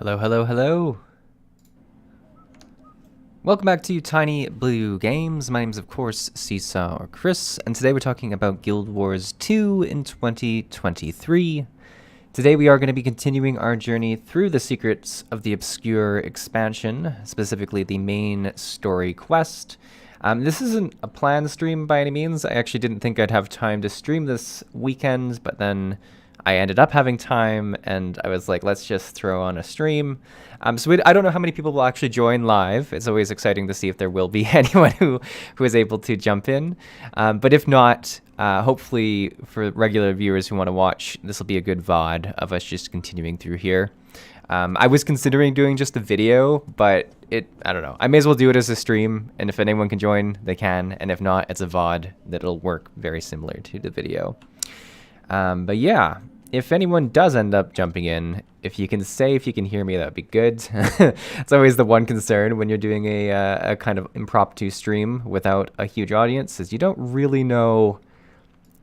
Hello, hello, hello. Welcome back to Tiny Blue Games. My name's of course Seesaw or Chris, and today we're talking about Guild Wars 2 in 2023. Today we are going to be continuing our journey through the Secrets of the Obscure expansion, specifically the main story quest. This isn't a planned stream by any means. I actually didn't think I'd have time to stream this weekend, but then I ended up having time, and I was like, let's just throw on a stream. I don't know how many people will actually join live. It's always exciting to see if there will be anyone who is able to jump in. But if not, hopefully for regular viewers who want to watch, this will be a good VOD of us just continuing through here. I was considering doing just a video, but I don't know. I may as well do it as a stream, and if anyone can join, they can. And if not, it's a VOD that'll work very similar to the video. But yeah, if anyone does end up jumping in, if you can hear me, that would be good. It's always the one concern when you're doing a kind of impromptu stream without a huge audience, is you don't really know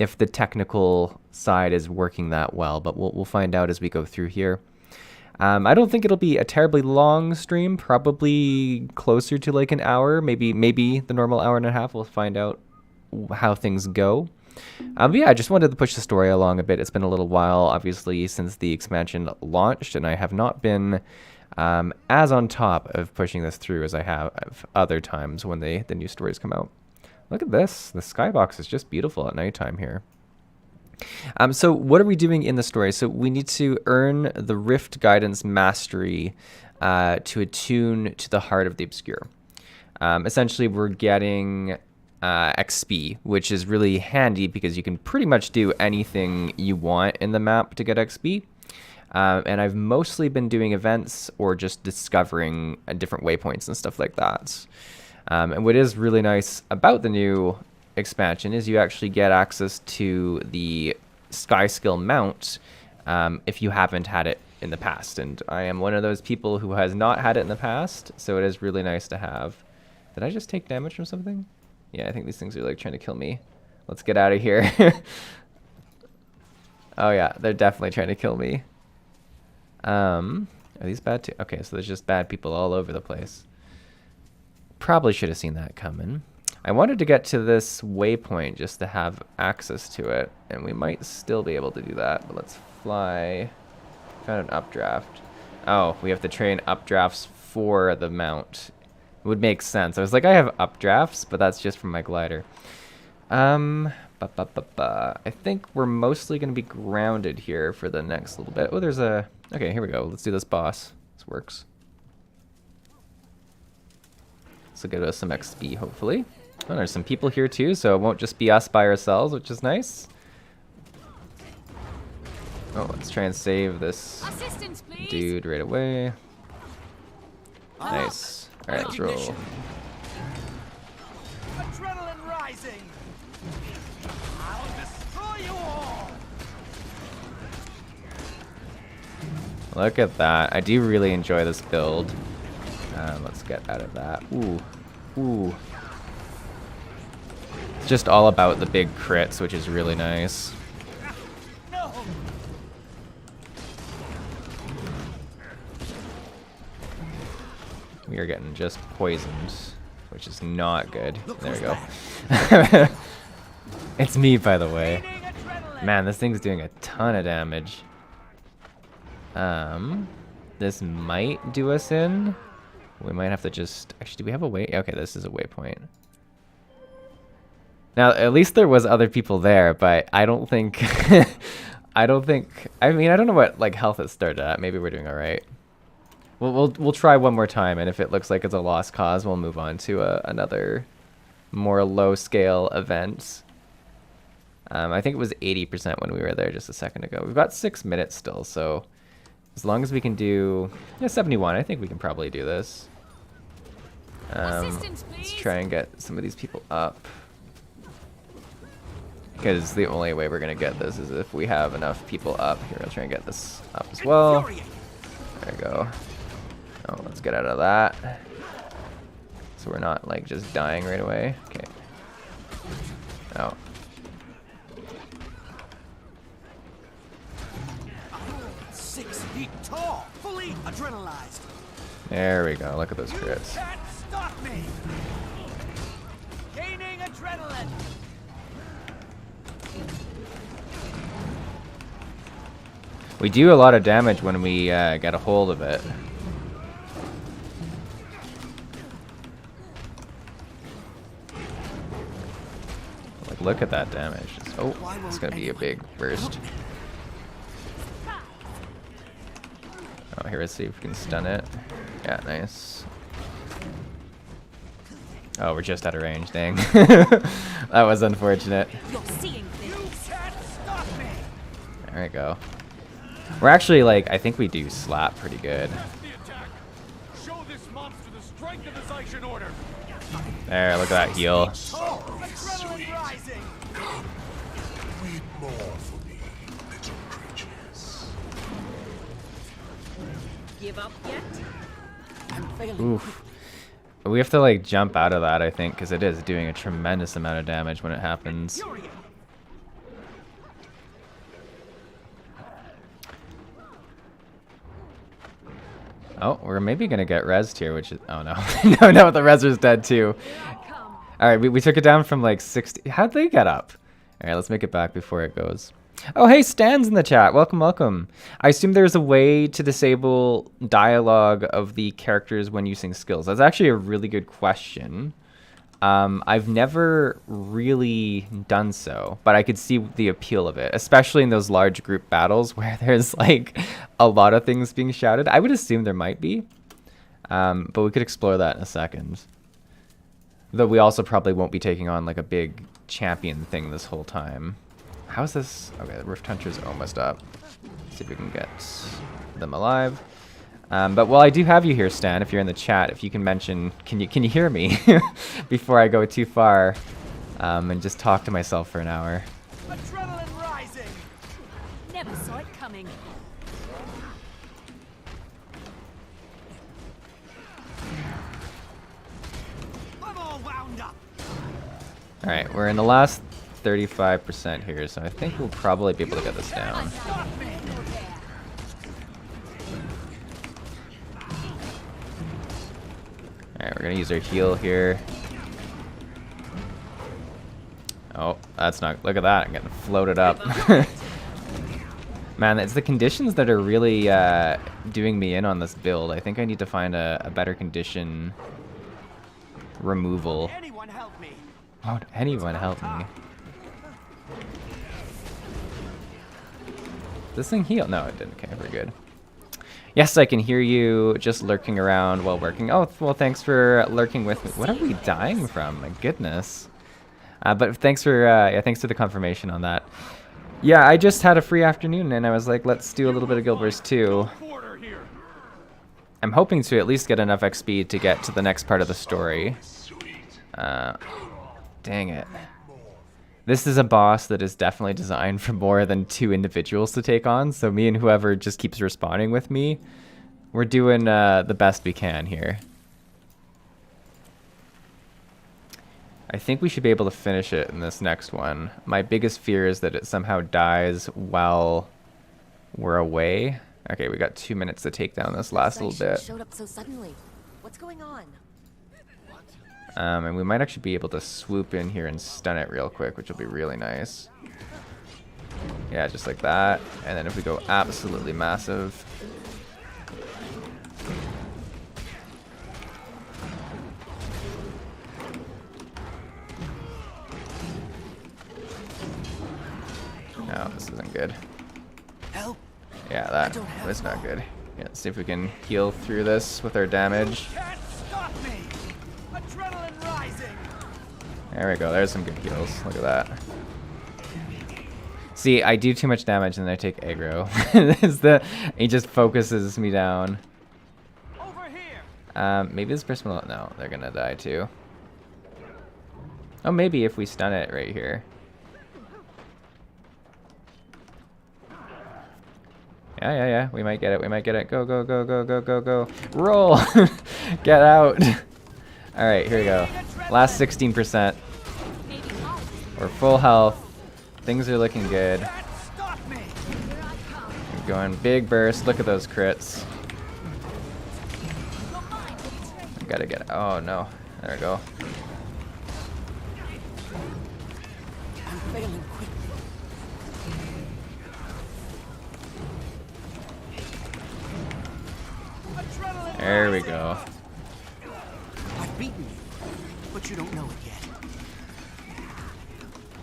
if the technical side is working that well, but we'll find out as we go through here. I don't think it'll be a terribly long stream, probably closer to like an hour, maybe the normal hour and a half. We'll find out how things go. But yeah, I just wanted to push the story along a bit. It's been a little while, obviously, since the expansion launched, and I have not been as on top of pushing this through as I have other times when the new stories come out. Look at this. The skybox is just beautiful at nighttime here. So what are we doing in the story? So we need to earn the Rift Guidance Mastery to attune to the Heart of the Obscure. Essentially, we're getting XP, which is really handy because you can pretty much do anything you want in the map to get XP. And I've mostly been doing events or just discovering different waypoints and stuff like that. And what is really nice about the new expansion is you actually get access to the Sky Skill mount if you haven't had it in the past. And I am one of those people who has not had it in the past, so it is really nice to have. Did I just take damage from something? Yeah, I think these things are like trying to kill me. Let's get out of here. Oh yeah, they're definitely trying to kill me. Are these bad too? Okay, so there's just bad people all over the place. Probably should have seen that coming. I wanted to get to this waypoint just to have access to it, and we might still be able to do that, but let's fly. Found an updraft. Oh, we have to train updrafts for the mount. It would make sense. I was like, I have updrafts, but that's just from my glider. I think we're mostly going to be grounded here for the next little bit. Oh, there's a... Okay, here we go. Let's do this boss. This works. This will get us some XP, hopefully. Oh, there's some people here too, so it won't just be us by ourselves, which is nice. Oh, let's try and save this dude right away. Nice. All right, let's roll. Adrenaline rising. I'll destroy you all. Look at that. I do really enjoy this build. Let's get out of that. Ooh. It's just all about the big crits, which is really nice. No. We are getting just poisoned, which is not good. There we go. It's me, by the way. Man, this thing's doing a ton of damage. This might do us in. We might have to just... Actually, do we have a way? Okay, this is a waypoint. Now, at least there was other people there, but I don't think... I mean, I don't know what like health it started at. Maybe we're doing all right. We'll try one more time, and if it looks like it's a lost cause, we'll move on to another more low-scale event. I think it was 80% when we were there just a second ago. We've got 6 minutes still, so as long as we can do 71, I think we can probably do this. Let's try and get some of these people up, because the only way we're gonna get this is if we have enough people up. Here, I'll try and get this up as well. There we go. Oh, let's get out of that, so we're not like just dying right away. Okay. Oh. Keep tall, fully adrenalized. There we go. Look at those You crits. can't stop me. Gaining adrenaline. We do a lot of damage when we get a hold of it. Like, look at that damage. Oh, it's gonna be a big burst. Oh, here, let's see if we can stun it. Yeah, nice. Oh, we're just out of range, dang. That was unfortunate. You're seeing You things. can't stop me. There we go. We're actually, like, I think we do slap pretty good. Press the attack. Show this monster the strength of his action order. There, look at that heal. Adrenaline rising. Wait more for me, little creatures. Give up yet? I'm failing. Oof. We have to, like, jump out of that, I think, because it is doing a tremendous amount of damage when it happens. Furious. Oh, we're maybe gonna get rezzed here, which is... Oh, no. No, the rezzer's dead, too. Come. Alright, we took it down from, like, 60... How'd they get up? Alright, let's make it back before it goes. Oh, hey, Stan's in the chat. Welcome, welcome. I assume there's a way to disable dialogue of the characters when using skills. That's actually a really good question. I've never really done so, but I could see the appeal of it, especially in those large group battles where there's, like, a lot of things being shouted. I would assume there might be, but we could explore that in a second. Though we also probably won't be taking on, like, a big champion thing this whole time. How's this? Okay, the Rift Hunter's almost up. Let's see if we can get them alive. But while I do have you here, Stan, if you're in the chat, if you can mention, can you hear me before I go too far, and just talk to myself for an hour? Adrenaline rising. Never saw it coming. I'm all wound up. All right, we're in the last 35% here, so I think we'll probably be able to get this down. Stop me. Alright, we're gonna use our heal here. Oh, that's not... Look at that, I'm getting floated up. Man, it's the conditions that are really doing me in on this build. I think I need to find a better condition removal. Anyone help me. Won't anyone help me? This thing heal? No, it didn't. Okay, we're good. Yes, I can hear you just lurking around while working. Oh, well, thanks for lurking with me. What are we dying from? My goodness. But thanks for yeah, thanks for the confirmation on that. Yeah, I just had a free afternoon, and I was like, let's do a little bit of Guild Wars 2. Border here. I'm hoping to at least get enough XP to get to the next part of the story. Dang it. This is a boss that is definitely designed for more than 2 individuals to take on, so me and whoever just keeps responding with me, we're doing the best we can here. I think we should be able to finish it in this next one. My biggest fear is that it somehow dies while we're away. Okay, we got 2 minutes to take down this last little bit. Showed up so suddenly. What's going on? And we might actually be able to swoop in here and stun it real quick, which will be really nice. Yeah, just like that. And then if we go absolutely massive. No, this isn't good. Help. Yeah, that was not good. Yeah, let's see if we can heal through this with our damage. Can't stop me. Adrenaline rising. There we go. There's some good heals. Look at that. See, I do too much damage and then I take aggro. He just focuses me down. Over here. Maybe this person will... No, they're gonna die too. Oh, maybe if we stun it right here. Yeah. We might get it. We might get it. Go, go, go, go, go, go, go. Roll! Get out. All right, here we go. Last 16%. We're full health. Things are looking good. Can't stop me. Here I come. going. Big burst. Look at those crits. I gotta get... Oh, no. There we go. I'm failing quickly. Adrenaline There we rising. go. I've beaten you, but you don't know it yet.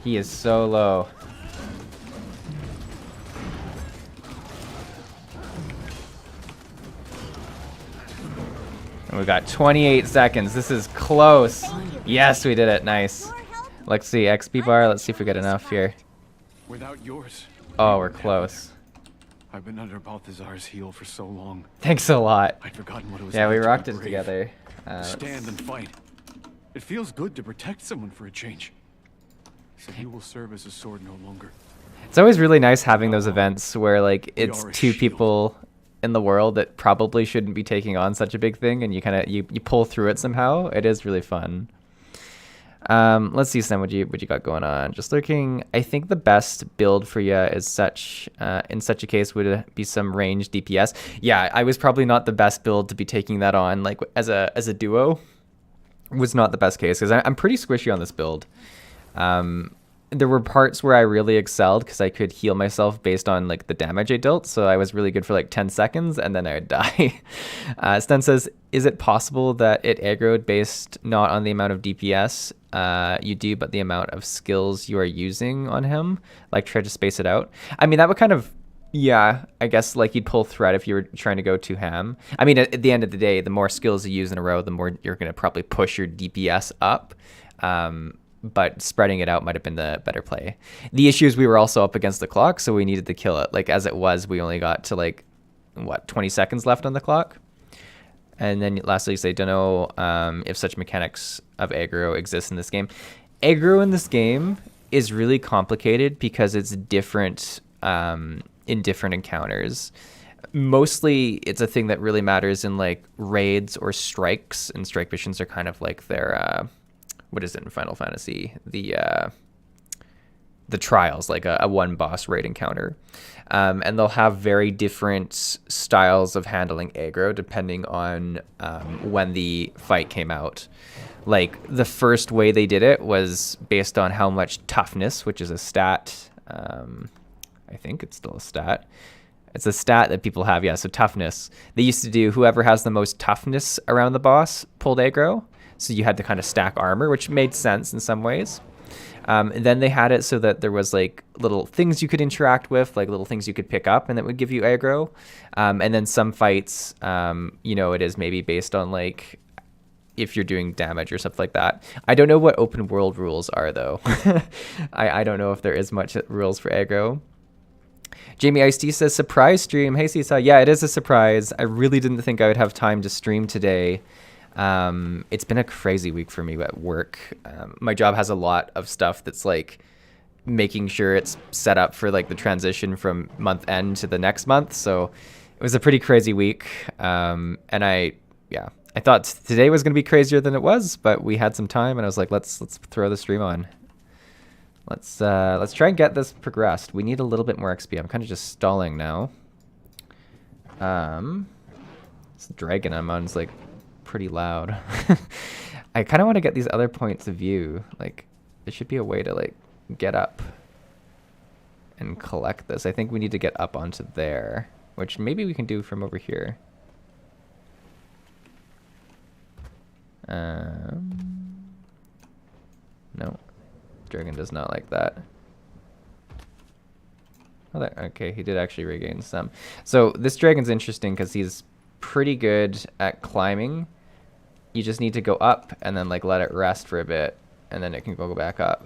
He is so low. And we got 28 seconds. This is close. Yes, we did it. Nice. Let's see. XP bar. Let's see if we get enough here. Without yours, Oh, we're close. I've been under Balthazar's heel for so long. Thanks a lot. I'd forgotten what it was Yeah, like we to be rocked it brave, together. stand and fight. It feels good to protect someone for a change. So you will serve as a sword no longer. It's always really nice having those events where like it's are a two shield. people in the world that probably shouldn't be taking on such a big thing, and you kind of you pull through it somehow. It is really fun. Let's see, Sam, what you got going on? Just looking. I think the best build for you is such in such a case would be some range DPS. Yeah, I was probably not the best build to be taking that on like as a duo. Was not the best case because I'm pretty squishy on this build. There were parts where I really excelled because I could heal myself based on like the damage I dealt. So I was really good for like 10 seconds and then I would die. Sten says, is it possible that it aggroed based not on the amount of DPS you do, but the amount of skills you are using on him? Like try to space it out. I mean, that would kind of, yeah, I guess like you'd pull thread if you were trying to go too ham. I mean, at the end of the day, the more skills you use in a row, the more you're going to probably push your DPS up. But spreading it out might have been the better play. The issue is we were also up against the clock, so we needed to kill it. Like as it was, we only got to like, what, 20 seconds left on the clock? And then lastly, you say, don't know if such mechanics of aggro exist in this game. Aggro in this game is really complicated because it's different in different encounters. Mostly it's a thing that really matters in like raids or strikes, and strike missions are kind of like their what is it in Final Fantasy? The trials, like a one boss raid encounter. And they'll have very different styles of handling aggro depending on when the fight came out. Like the first way they did it was based on how much toughness, which is a stat. I think it's still a stat. It's a stat that people have, yeah, so toughness. They used to do whoever has the most toughness around the boss pulled aggro. So you had to kind of stack armor, which made sense in some ways. And then they had it so that there was like little things you could interact with, like little things you could pick up, and that would give you aggro. And then some fights, you know, it is maybe based on like if you're doing damage or stuff like that. I don't know what open world rules are though. I don't know if there is much rules for aggro. Jamie Ice-T says, surprise stream. Hey, Seesaw. Yeah, it is a surprise. I really didn't think I would have time to stream today. It's been a crazy week for me at work. My job has a lot of stuff that's like making sure it's set up for like the transition from month end to the next month. So it was a pretty crazy week. And I thought today was going to be crazier than it was, but we had some time and I was like, let's throw the stream on. Let's try and get this progressed. We need a little bit more XP. I'm kind of just stalling now. This dragon I'm on is like pretty loud. I kind of want to get these other points of view. Like there should be a way to like get up and collect this. I think we need to get up onto there, which maybe we can do from over here. No, dragon does not like that. Oh, okay, he did actually regain some. So this dragon's interesting because he's pretty good at climbing. You just need to go up and then like let it rest for a bit and then it can go back up.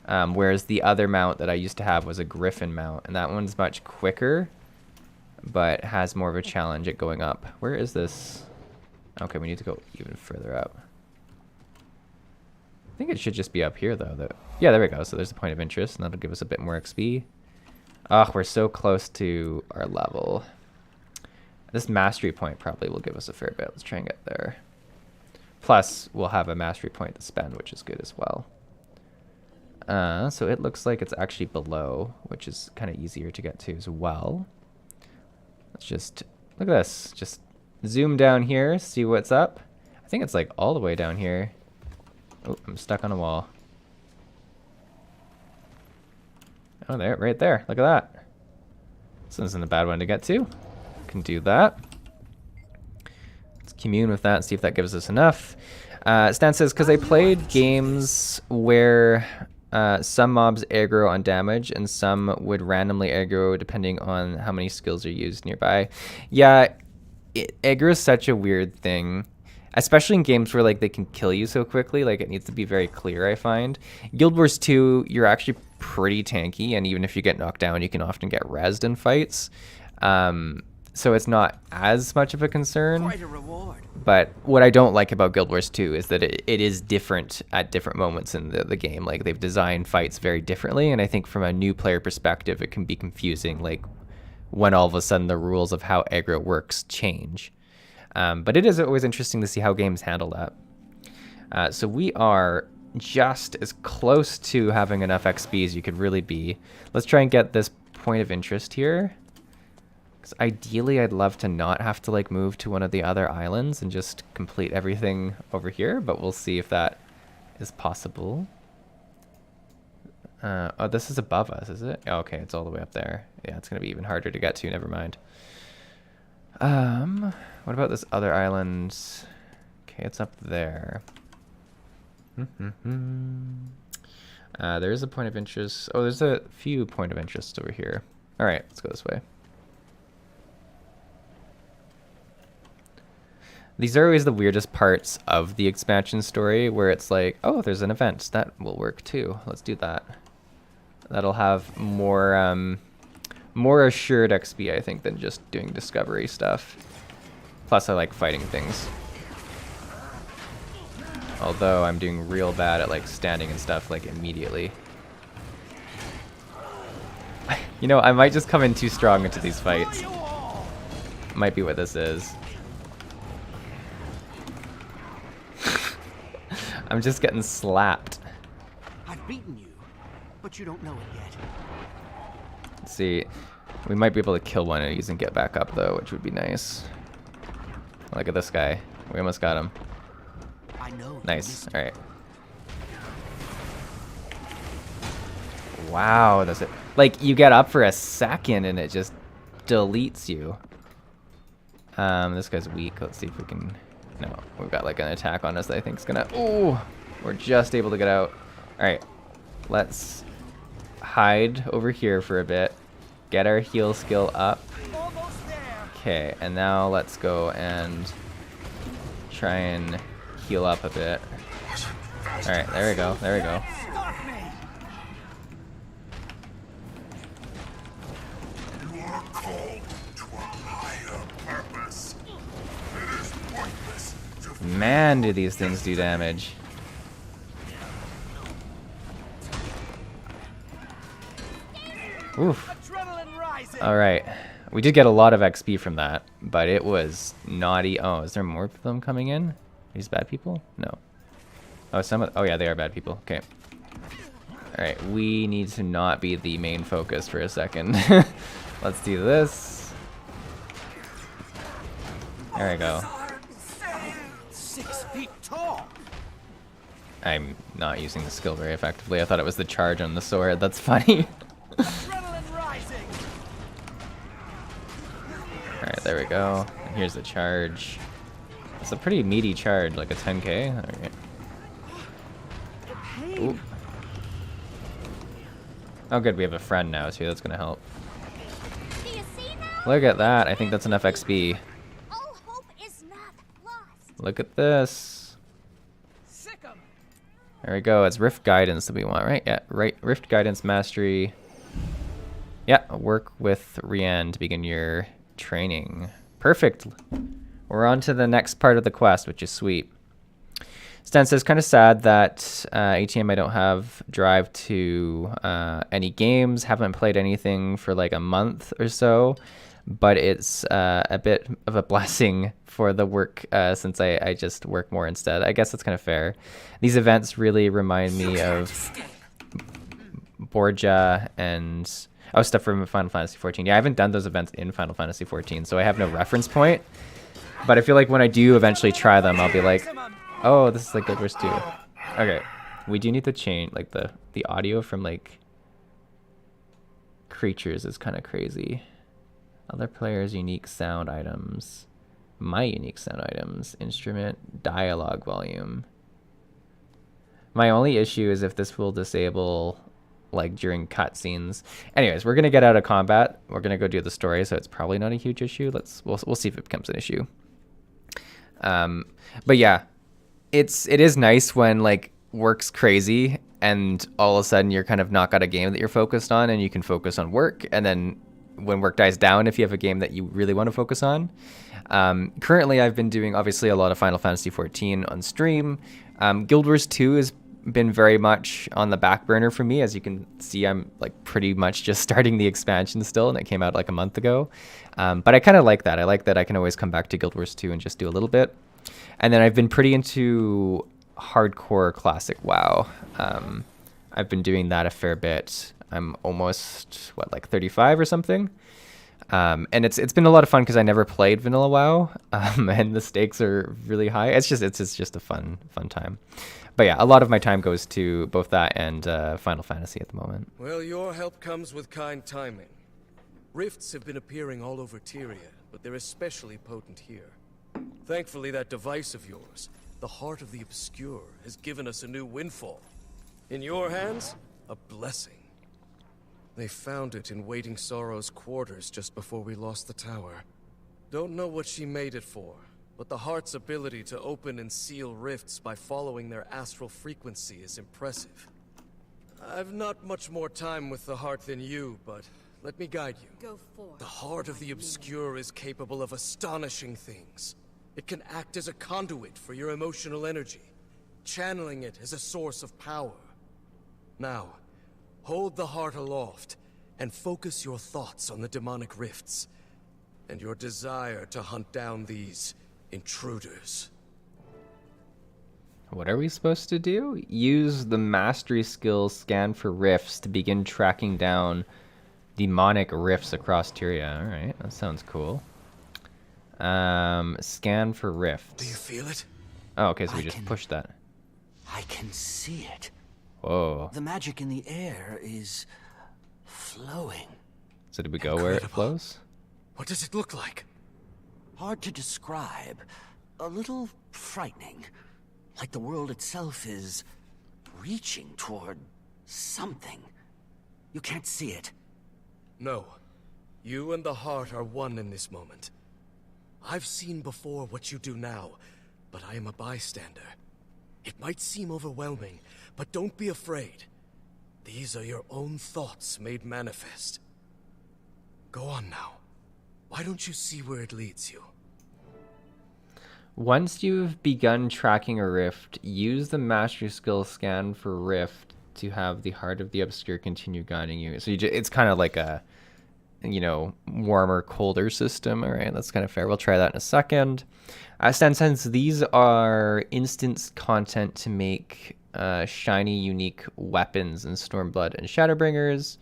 Whereas the other mount that I used to have was a griffin mount, and that one's much quicker but has more of a challenge at going up. Where is this? Okay, we need to go even further up. I think it should just be up here though. Yeah, there we go. So there's a point of interest and that'll give us a bit more XP. Oh, we're so close to our level. This mastery point probably will give us a fair bit. Let's try and get there. Plus, we'll have a mastery point to spend, which is good as well. So it looks like it's actually below, which is kind of easier to get to as well. Let's just look at this. Just zoom down here, see what's up. I think it's like all the way down here. Oh, I'm stuck on a wall. Oh, there, right there. Look at that. This isn't a bad one to get to. Can do that. Let's commune with that and see if that gives us enough. Stan says, because I played games where some mobs aggro on damage and some would randomly aggro depending on how many skills are used nearby. Yeah, aggro is such a weird thing, especially in games where like they can kill you so quickly. Like, it needs to be very clear, I find. Guild Wars 2, you're actually pretty tanky, and even if you get knocked down, you can often get rezzed in fights. So it's not as much of a concern. Quite a reward. But what I don't like about Guild Wars 2 is that it is different at different moments in the game. Like, they've designed fights very differently, and I think from a new player perspective, it can be confusing, like when all of a sudden the rules of how aggro works change. But it is always interesting to see how games handle that. So we are just as close to having enough XP as you could really be. Let's try and get this point of interest here. Because ideally, I'd love to not have to like move to one of the other islands and just complete everything over here, but we'll see if that is possible. Oh, this is above us, is it? Oh, okay, it's all the way up there. Yeah, it's gonna be even harder to get to, never mind. What about this other island? Okay, it's up there. There is a point of interest. Oh, there's a few point of interest over here. All right, let's go this way. These are always the weirdest parts of the expansion story, where it's like, oh, there's an event. That will work too. Let's do that. That'll have more more assured XP, I think, than just doing discovery stuff. Plus, I like fighting things. Although I'm doing real bad at like standing and stuff like immediately. You know, I might just come in too strong into these fights. Might be what this is. I'm just getting slapped. I've beaten you, but you don't know it yet. Let's see. We might be able to kill one of these and get back up though, which would be nice. Look at this guy. We almost got him. I know. Nice. All right. Wow, does it like you get up for a second and it just deletes you. This guy's weak. Let's see if we can. No, we've got like an attack on us that I think is gonna. Oh, we're just able to get out. All right, let's hide over here for a bit. Get our heal skill up. Almost there. Okay, and now let's go and try and heal up a bit. All right, there we go. There we go. Stop me. You are called to a higher purpose. It is pointless to Man, do these things do damage. Oof. Adrenaline rising. All right. We did get a lot of XP from that, but it was naughty. Oh, is there more of them coming in? Are these bad people? No. Oh, oh yeah, they are bad people. Okay. All right, we need to not be the main focus for a second. Let's do this. There we go. 6 feet tall. I'm not using the skill very effectively. I thought it was the charge on the sword. That's funny. Adrenaline rising. All right, there we go. And here's the charge. It's a pretty meaty charge, like a 10k. All right. Ooh. Oh, good. We have a friend now too. That's gonna help. Do you see now? Look at that. I think that's enough XP. All hope is not lost. Look at this. Sick 'em. There we go. It's Rift Guidance that we want, right? Yeah, right. Rift Guidance Mastery. Yeah, work with Rian to begin your training. Perfect. We're on to the next part of the quest, which is sweet. Stan says, kind of sad that ATM I don't have drive to any games. Haven't played anything for like a month or so. But it's a bit of a blessing for the work since I just work more instead. I guess that's kind of fair. These events really remind me of Borgia and stuff from Final Fantasy 14. Yeah, I haven't done those events in Final Fantasy 14, so I have no reference point. But I feel like when I do eventually try them, I'll be like, oh, this is like Guild Wars 2. Okay, we do need to change like the audio from like creatures is kind of crazy. Other players' unique sound items. My unique sound items. Instrument, dialogue volume. My only issue is if this will disable like during cutscenes. Anyways, we're gonna get out of combat. We're gonna go do the story, so it's probably not a huge issue. We'll see if it becomes an issue. But yeah, it is nice when like work's crazy and all of a sudden you're kind of not got a game that you're focused on and you can focus on work, and then when work dies down, if you have a game that you really want to focus on. Currently I've been doing obviously a lot of Final Fantasy 14 on stream. Guild Wars 2 has been very much on the back burner for me. As you can see, I'm like pretty much just starting the expansion still, and it came out like a month ago. But I kind of like that. I like that I can always come back to Guild Wars 2 and just do a little bit. And then I've been pretty into hardcore classic WoW. I've been doing that a fair bit. I'm almost like 35 or something. And it's been a lot of fun because I never played vanilla WoW, and the stakes are really high. It's just a fun time. But yeah, a lot of my time goes to both that and Final Fantasy at the moment. Well, your help comes with kind timing. Rifts have been appearing all over Tyria, but they're especially potent here. Thankfully, that device of yours, the Heart of the Obscure, has given us a new windfall. In your hands, a blessing. They found it in Waiting Sorrow's quarters just before we lost the tower. Don't know what she made it for, but the Heart's ability to open and seal rifts by following their astral frequency is impressive. I've not much more time with the Heart than you, but let me guide you. Go forth. The Heart of the Obscure is capable of astonishing things. It can act as a conduit for your emotional energy, channeling it as a source of power. Now, hold the Heart aloft and focus your thoughts on the demonic rifts and your desire to hunt down these intruders. What are we supposed to do? Use the mastery skill scan for rifts to begin tracking down demonic rifts across Tyria. Alright, that sounds cool. Scan for rifts. Do you feel it? Oh, okay, so we just push that. I can see it. Whoa. The magic in the air is flowing. So did we go where it flows? What does it look like? Hard to describe. A little frightening. Like the world itself is reaching toward something. You can't see it. No. You and the Heart are one in this moment. I've seen before what you do now, but I am a bystander. It might seem overwhelming, but don't be afraid. These are your own thoughts made manifest. Go on now. Why don't you see where it leads you? Once you've begun tracking a rift, use the mastery skill scan for rift to have the Heart of the Obscure continue guiding you. So it's kind of like a, warmer, colder system. All right, that's kind of fair. We'll try that in a second. Since these are instance content to make shiny, unique weapons in Stormblood and Shadowbringers,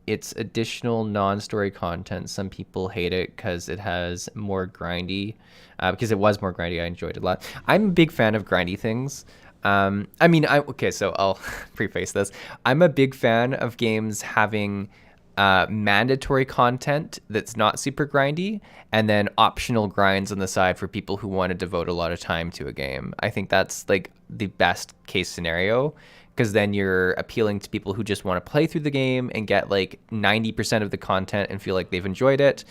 it's additional non-story content. Some people hate it because it has more grindy. Because it was more grindy, I enjoyed it a lot. I'm a big fan of grindy things. Okay, so I'll preface this. I'm a big fan of games having mandatory content that's not super grindy, and then optional grinds on the side for people who want to devote a lot of time to a game. I think that's like the best case scenario, because then you're appealing to people who just want to play through the game and get like 90% of the content and feel like they've enjoyed it.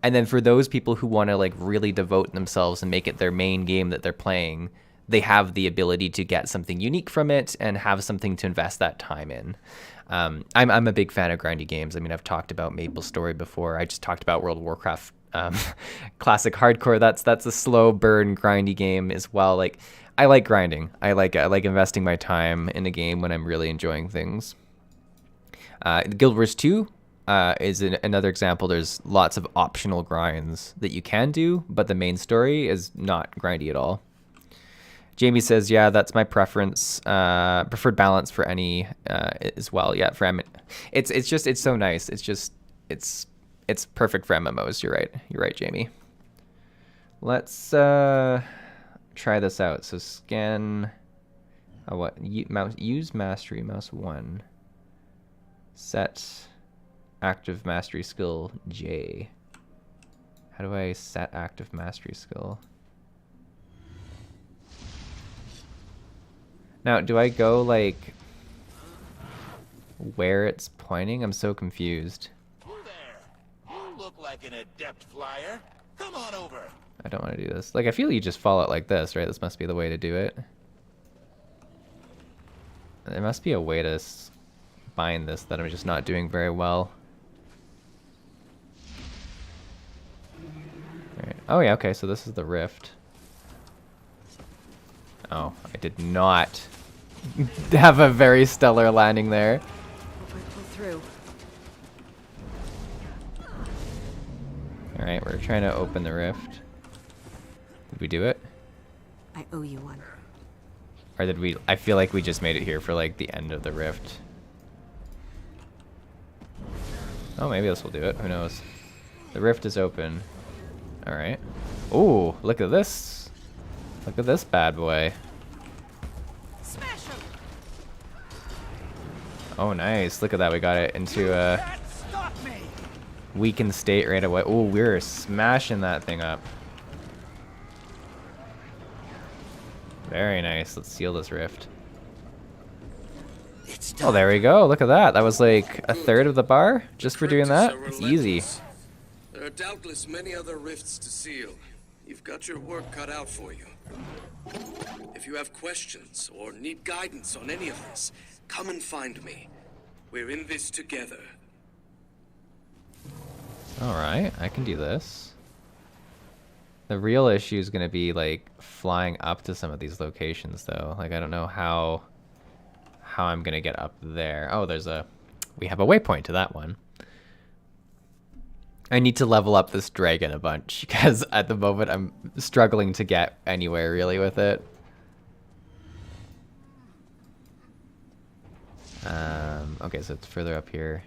And then for those people who want to like really devote themselves and make it their main game that they're playing, they have the ability to get something unique from it and have something to invest that time in. I'm a big fan of grindy games. I mean, I've talked about MapleStory before. I just talked about World of Warcraft Classic Hardcore. That's a slow burn grindy game as well. Like, I like grinding. I like investing my time in a game when I'm really enjoying things. Guild Wars 2 is another example. There's lots of optional grinds that you can do, but the main story is not grindy at all. Jamie says, yeah, that's my preference. Preferred balance for any as well. Yeah, for it's so nice. It's perfect for MMOs. You're right. You're right, Jamie. Let's try this out. So scan. Use mastery, mouse 1. Set active mastery skill J. How do I set active mastery skill? Now, do I go like where it's pointing? I'm so confused. Who there? You look like an adept flyer. Come on over. I don't want to do this. Like, I feel you just follow it like this, right? This must be the way to do it. There must be a way to bind this that I'm just not doing very well. Alright. Oh yeah, okay, so this is the rift. Oh, I did not have a very stellar landing there. Pull through. Alright, we're trying to open the rift. Did we do it? I owe you one. Or did we... I feel like we just made it here for like the end of the rift. Oh, maybe this will do it. Who knows? The rift is open. Alright. Ooh, look at this. Look at this bad boy. Smash him! Oh, nice. Look at that. We got it into a Can't stop me! weakened state right away. Ooh, we're smashing that thing up. Very nice. Let's seal this rift. It's done. Oh, there we go. Look at that. That was like a third of the bar just for doing that. Crypts It's are easy. relentless. There are doubtless many other rifts to seal. You've got your work cut out for you. If you have questions or need guidance on any of this, come and find me. We're in this together. Alright, I can do this. The real issue is going to be like flying up to some of these locations though. Like I don't know how I'm going to get up there. Oh, we have a waypoint to that one. I need to level up this dragon a bunch because at the moment I'm struggling to get anywhere really with it. Okay, so it's further up here.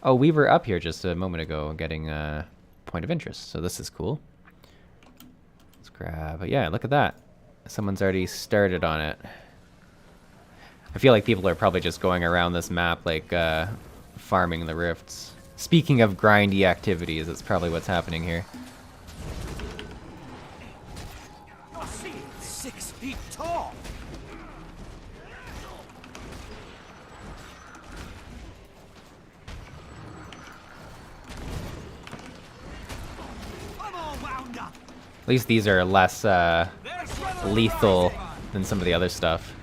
Oh, we were up here just a moment ago getting a point of interest, so this is cool. Let's grab, yeah, look at that. Someone's already started on it. I feel like people are probably just going around this map like farming the rifts. Speaking of grindy activities, that's probably what's happening here. You're seeing 6 feet tall! I'm all wound up! At least these are less There's lethal than some of the other stuff.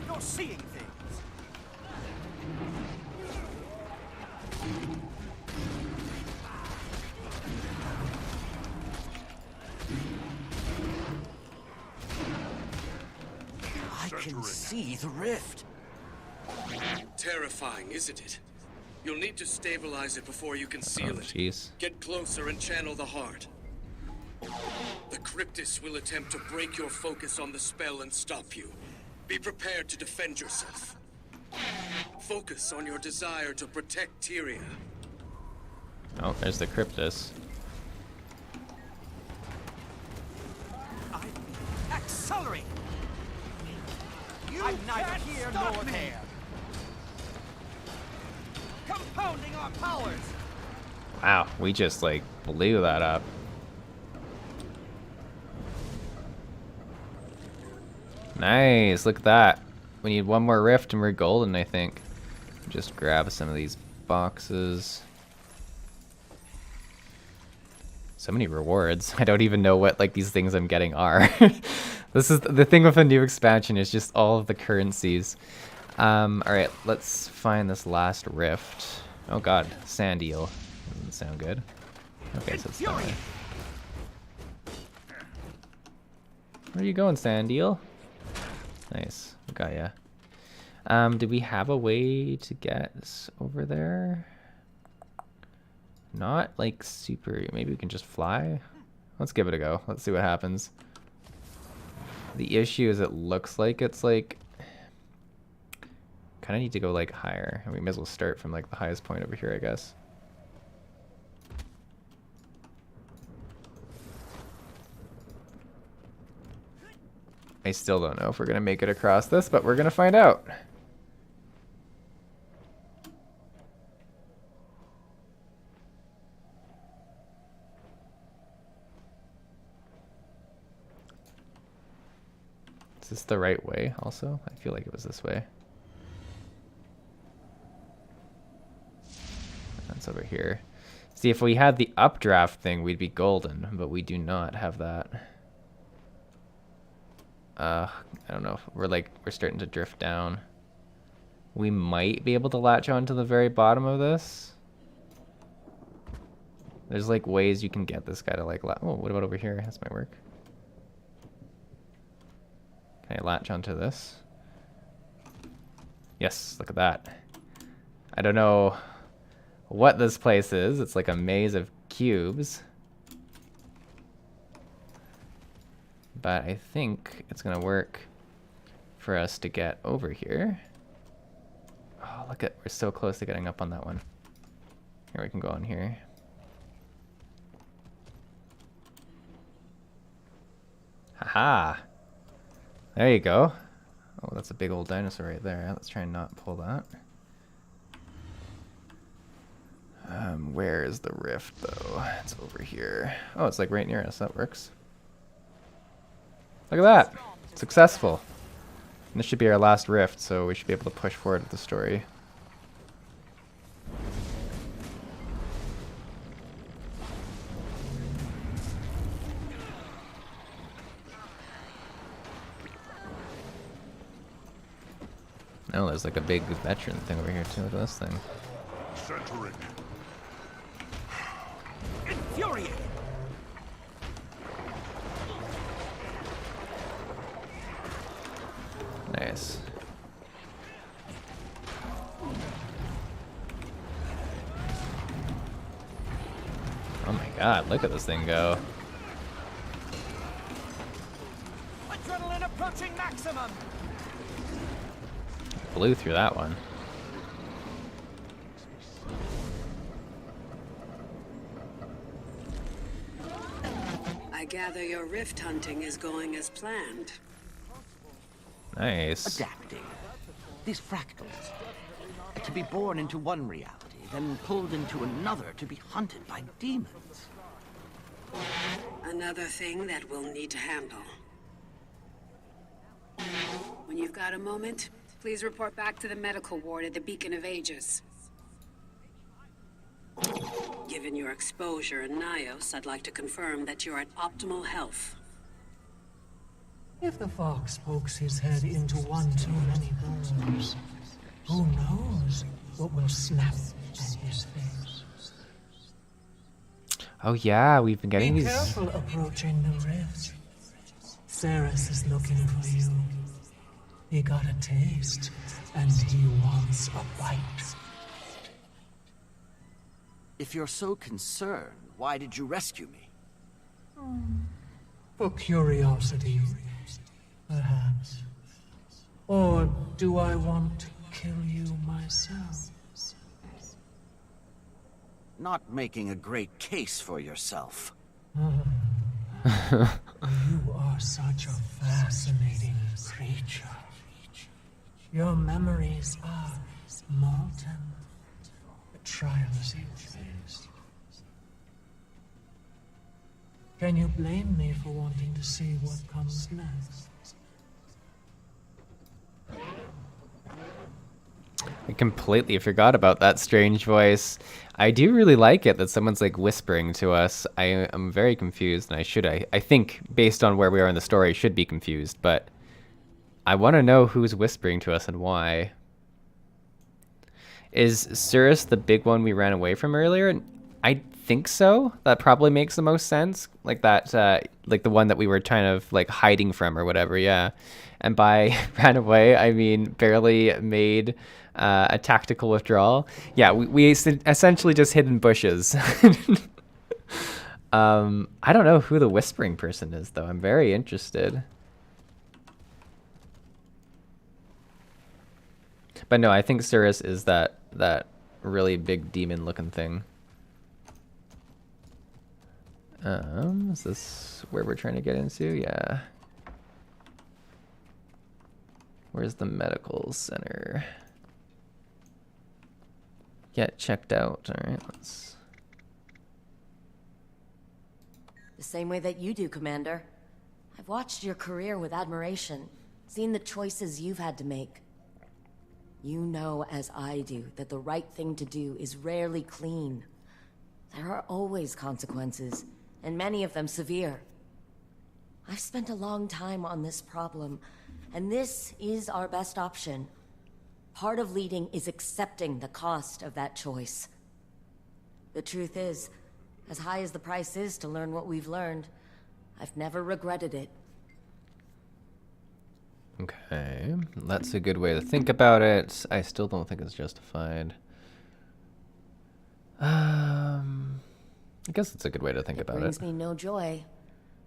You're seeing things! I can see the rift. Terrifying, isn't it? You'll need to stabilize it before you can seal Oh, it. jeez. Get closer and channel the heart. The Cryptis will attempt to break your focus on the spell and stop you. Be prepared to defend yourself. Focus on your desire to protect Tyria. Oh, there's the Cryptis. Accelerate! I'm neither here nor there! Compounding our powers! Wow, we just like blew that up. Nice, look at that. We need one more rift and we're golden, I think. Just grab some of these boxes. So many rewards. I don't even know what like these things I'm getting are. This is the thing with a new expansion, is just all of the currencies. Alright, let's find this last rift. Oh god, sand eel. Doesn't sound good. Okay, so it's that way. Where are you going, Sandeel? Nice. Got ya. Do we have a way to get over there? Not like super. Maybe we can just fly. Let's give it a go. Let's see what happens. The issue is it looks like it's like kind of need to go like higher, and we may as well start from like the highest point over here, I guess. I still don't know if we're gonna make it across this, but we're gonna find out. Is this the right way also? I feel like it was this way. That's over here. See, if we had the updraft thing, we'd be golden, but we do not have that. I don't know. We're starting to drift down. We might be able to latch on to the very bottom of this. There's like ways you can get this guy to like, oh, what about over here? This might work. Can I latch onto this? Yes, look at that. I don't know what this place is. It's like a maze of cubes. But I think it's gonna work for us to get over here. Oh, look at, we're so close to getting up on that one. Here, we can go on here. Haha! There you go. Oh, that's a big old dinosaur right there. Let's try and not pull that. Where is the rift, though? It's over here. Oh, it's like right near us. That works. Look at that! Successful. And this should be our last rift, so we should be able to push forward with the story. Oh, there's like a big veteran thing over here too. Look at this thing. Centering. Infuriating. Nice. Oh my god, look at this thing go. Adrenaline approaching maximum. Blew through that one. I gather your rift hunting is going as planned. Nice. Adapting. These fractals. To be born into one reality, then pulled into another to be hunted by demons. Another thing that we'll need to handle. When you've got a moment, please report back to the medical ward at the Beacon of Aegis. Given your exposure in Nios, I'd like to confirm that you're at optimal health. If the fox pokes his head into one too many bones, who knows what will snap at his face. Oh yeah, we've been getting Be these. careful approaching the rift. Ceres is looking for you. He got a taste, and he wants a bite. If you're so concerned, why did you rescue me? For curiosity, perhaps. Or do I want to kill you myself? Not making a great case for yourself. You are such a fascinating creature. Your memories are molten. The trials you faced. Can you blame me for wanting to see what comes next? I completely forgot about that strange voice. I do really like it that someone's like whispering to us. I am very confused, and I think based on where we are in the story, should be confused, but I want to know who's whispering to us and why. Is Cirrus the big one we ran away from earlier? I think so. That probably makes the most sense. Like that, like the one that we were kind of like hiding from or whatever. Yeah. And by ran away, I mean barely made a tactical withdrawal. Yeah, we essentially just hid in bushes. I don't know who the whispering person is though. I'm very interested. But no, I think Cirrus is that really big demon looking thing. Is this where we're trying to get into? Yeah. Where's the medical center? Get checked out. All right, let's. The same way that you do, Commander. I've watched your career with admiration, seen the choices you've had to make. You know, as I do, that the right thing to do is rarely clean. There are always consequences, and many of them severe. I've spent a long time on this problem, and this is our best option. Part of leading is accepting the cost of that choice. The truth is, as high as the price is to learn what we've learned, I've never regretted it. Okay, that's a good way to think about it. I still don't think it's justified. I guess it's a good way to think about it. It brings me no joy,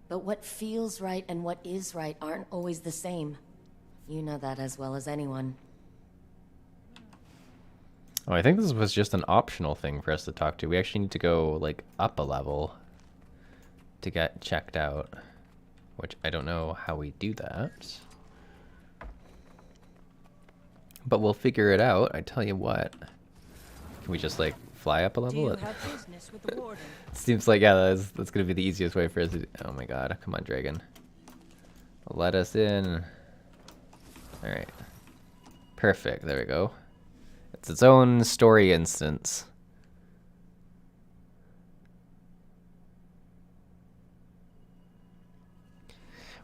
but what feels right and what is right aren't always the same. You know that as well as anyone. Oh, I think this was just an optional thing for us to talk to. We actually need to go, like, up a level to get checked out, which I don't know how we do that. But we'll figure it out. I tell you what. Can we just, like, fly up a level? Do you have business with the warden? Seems like, yeah, that's going to be the easiest way for us to... Oh, my God. Come on, dragon. Let us in. All right. Perfect. There we go. It's its own story instance.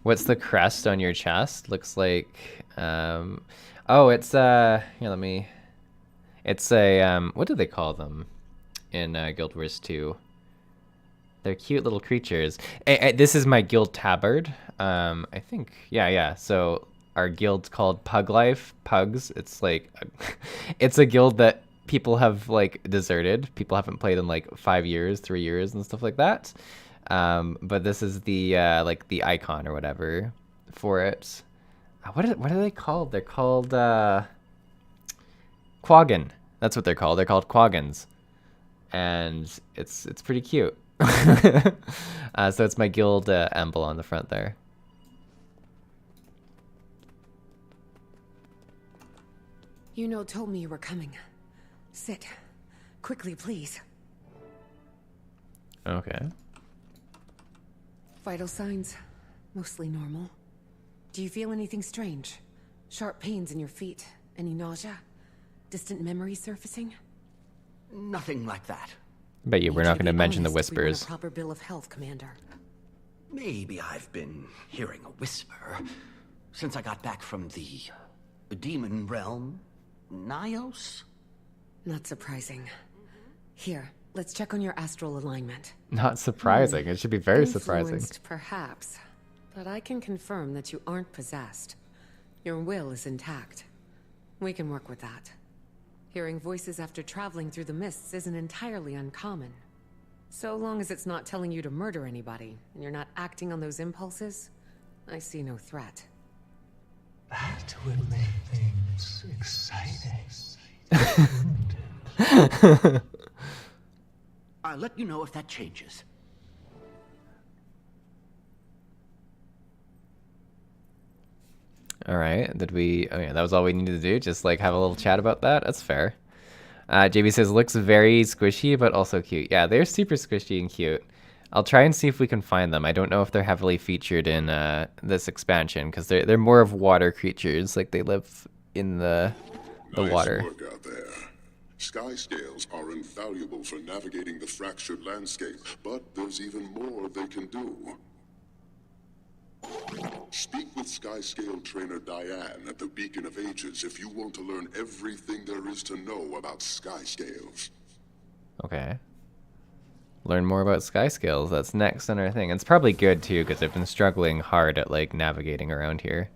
What's the crest on your chest? Looks like, oh, it's, here, let me, it's a, what do they call them in Guild Wars 2? They're cute little creatures. This is my guild tabard. I think, yeah. So our guild's called Pug Life, Pugs. It's like, it's a guild that people have like deserted. People haven't played in like 5 years, 3 years and stuff like that. But this is the, like the icon or whatever for it. What are they called? They're called, Quaggan. That's what they're called. They're called Quaggans. And it's pretty cute. So it's my guild emblem on the front there. You know, told me you were coming. Sit. Quickly, please. Okay. Vital signs. Mostly normal. Do you feel anything strange? Sharp pains in your feet? Any nausea? Distant memories surfacing? Nothing like that. Bet you we're not going to mention the Honest, we want whispers. a proper bill of health, Commander. Maybe I've been hearing a whisper since I got back from the demon realm. Nios? Not surprising. Here, let's check on your astral alignment. Not surprising. It should be very surprising. Influenced, perhaps, but I can confirm that you aren't possessed. Your will is intact. We can work with that. Hearing voices after traveling through the mists isn't entirely uncommon. So long as it's not telling you to murder anybody, and you're not acting on those impulses, I see no threat. That would make things exciting. I'll let you know if that changes. All right. Did we... Oh, yeah, that was all we needed to do? Just, like, have a little chat about that? That's fair. JB says, looks very squishy, but also cute. Yeah, they're super squishy and cute. I'll try and see if we can find them. I don't know if they're heavily featured in this expansion, because they're more of water creatures. Like, they live in the water. Nice work out there. Sky scales are invaluable for navigating the fractured landscape, but there's even more they can do. Speak with Skyscale trainer Diane at the Beacon of Ages if you want to learn everything there is to know about Skyscales. Okay. learn more about sky scales. That's next on our thing. It's probably good too, because I've been struggling hard at like navigating around here.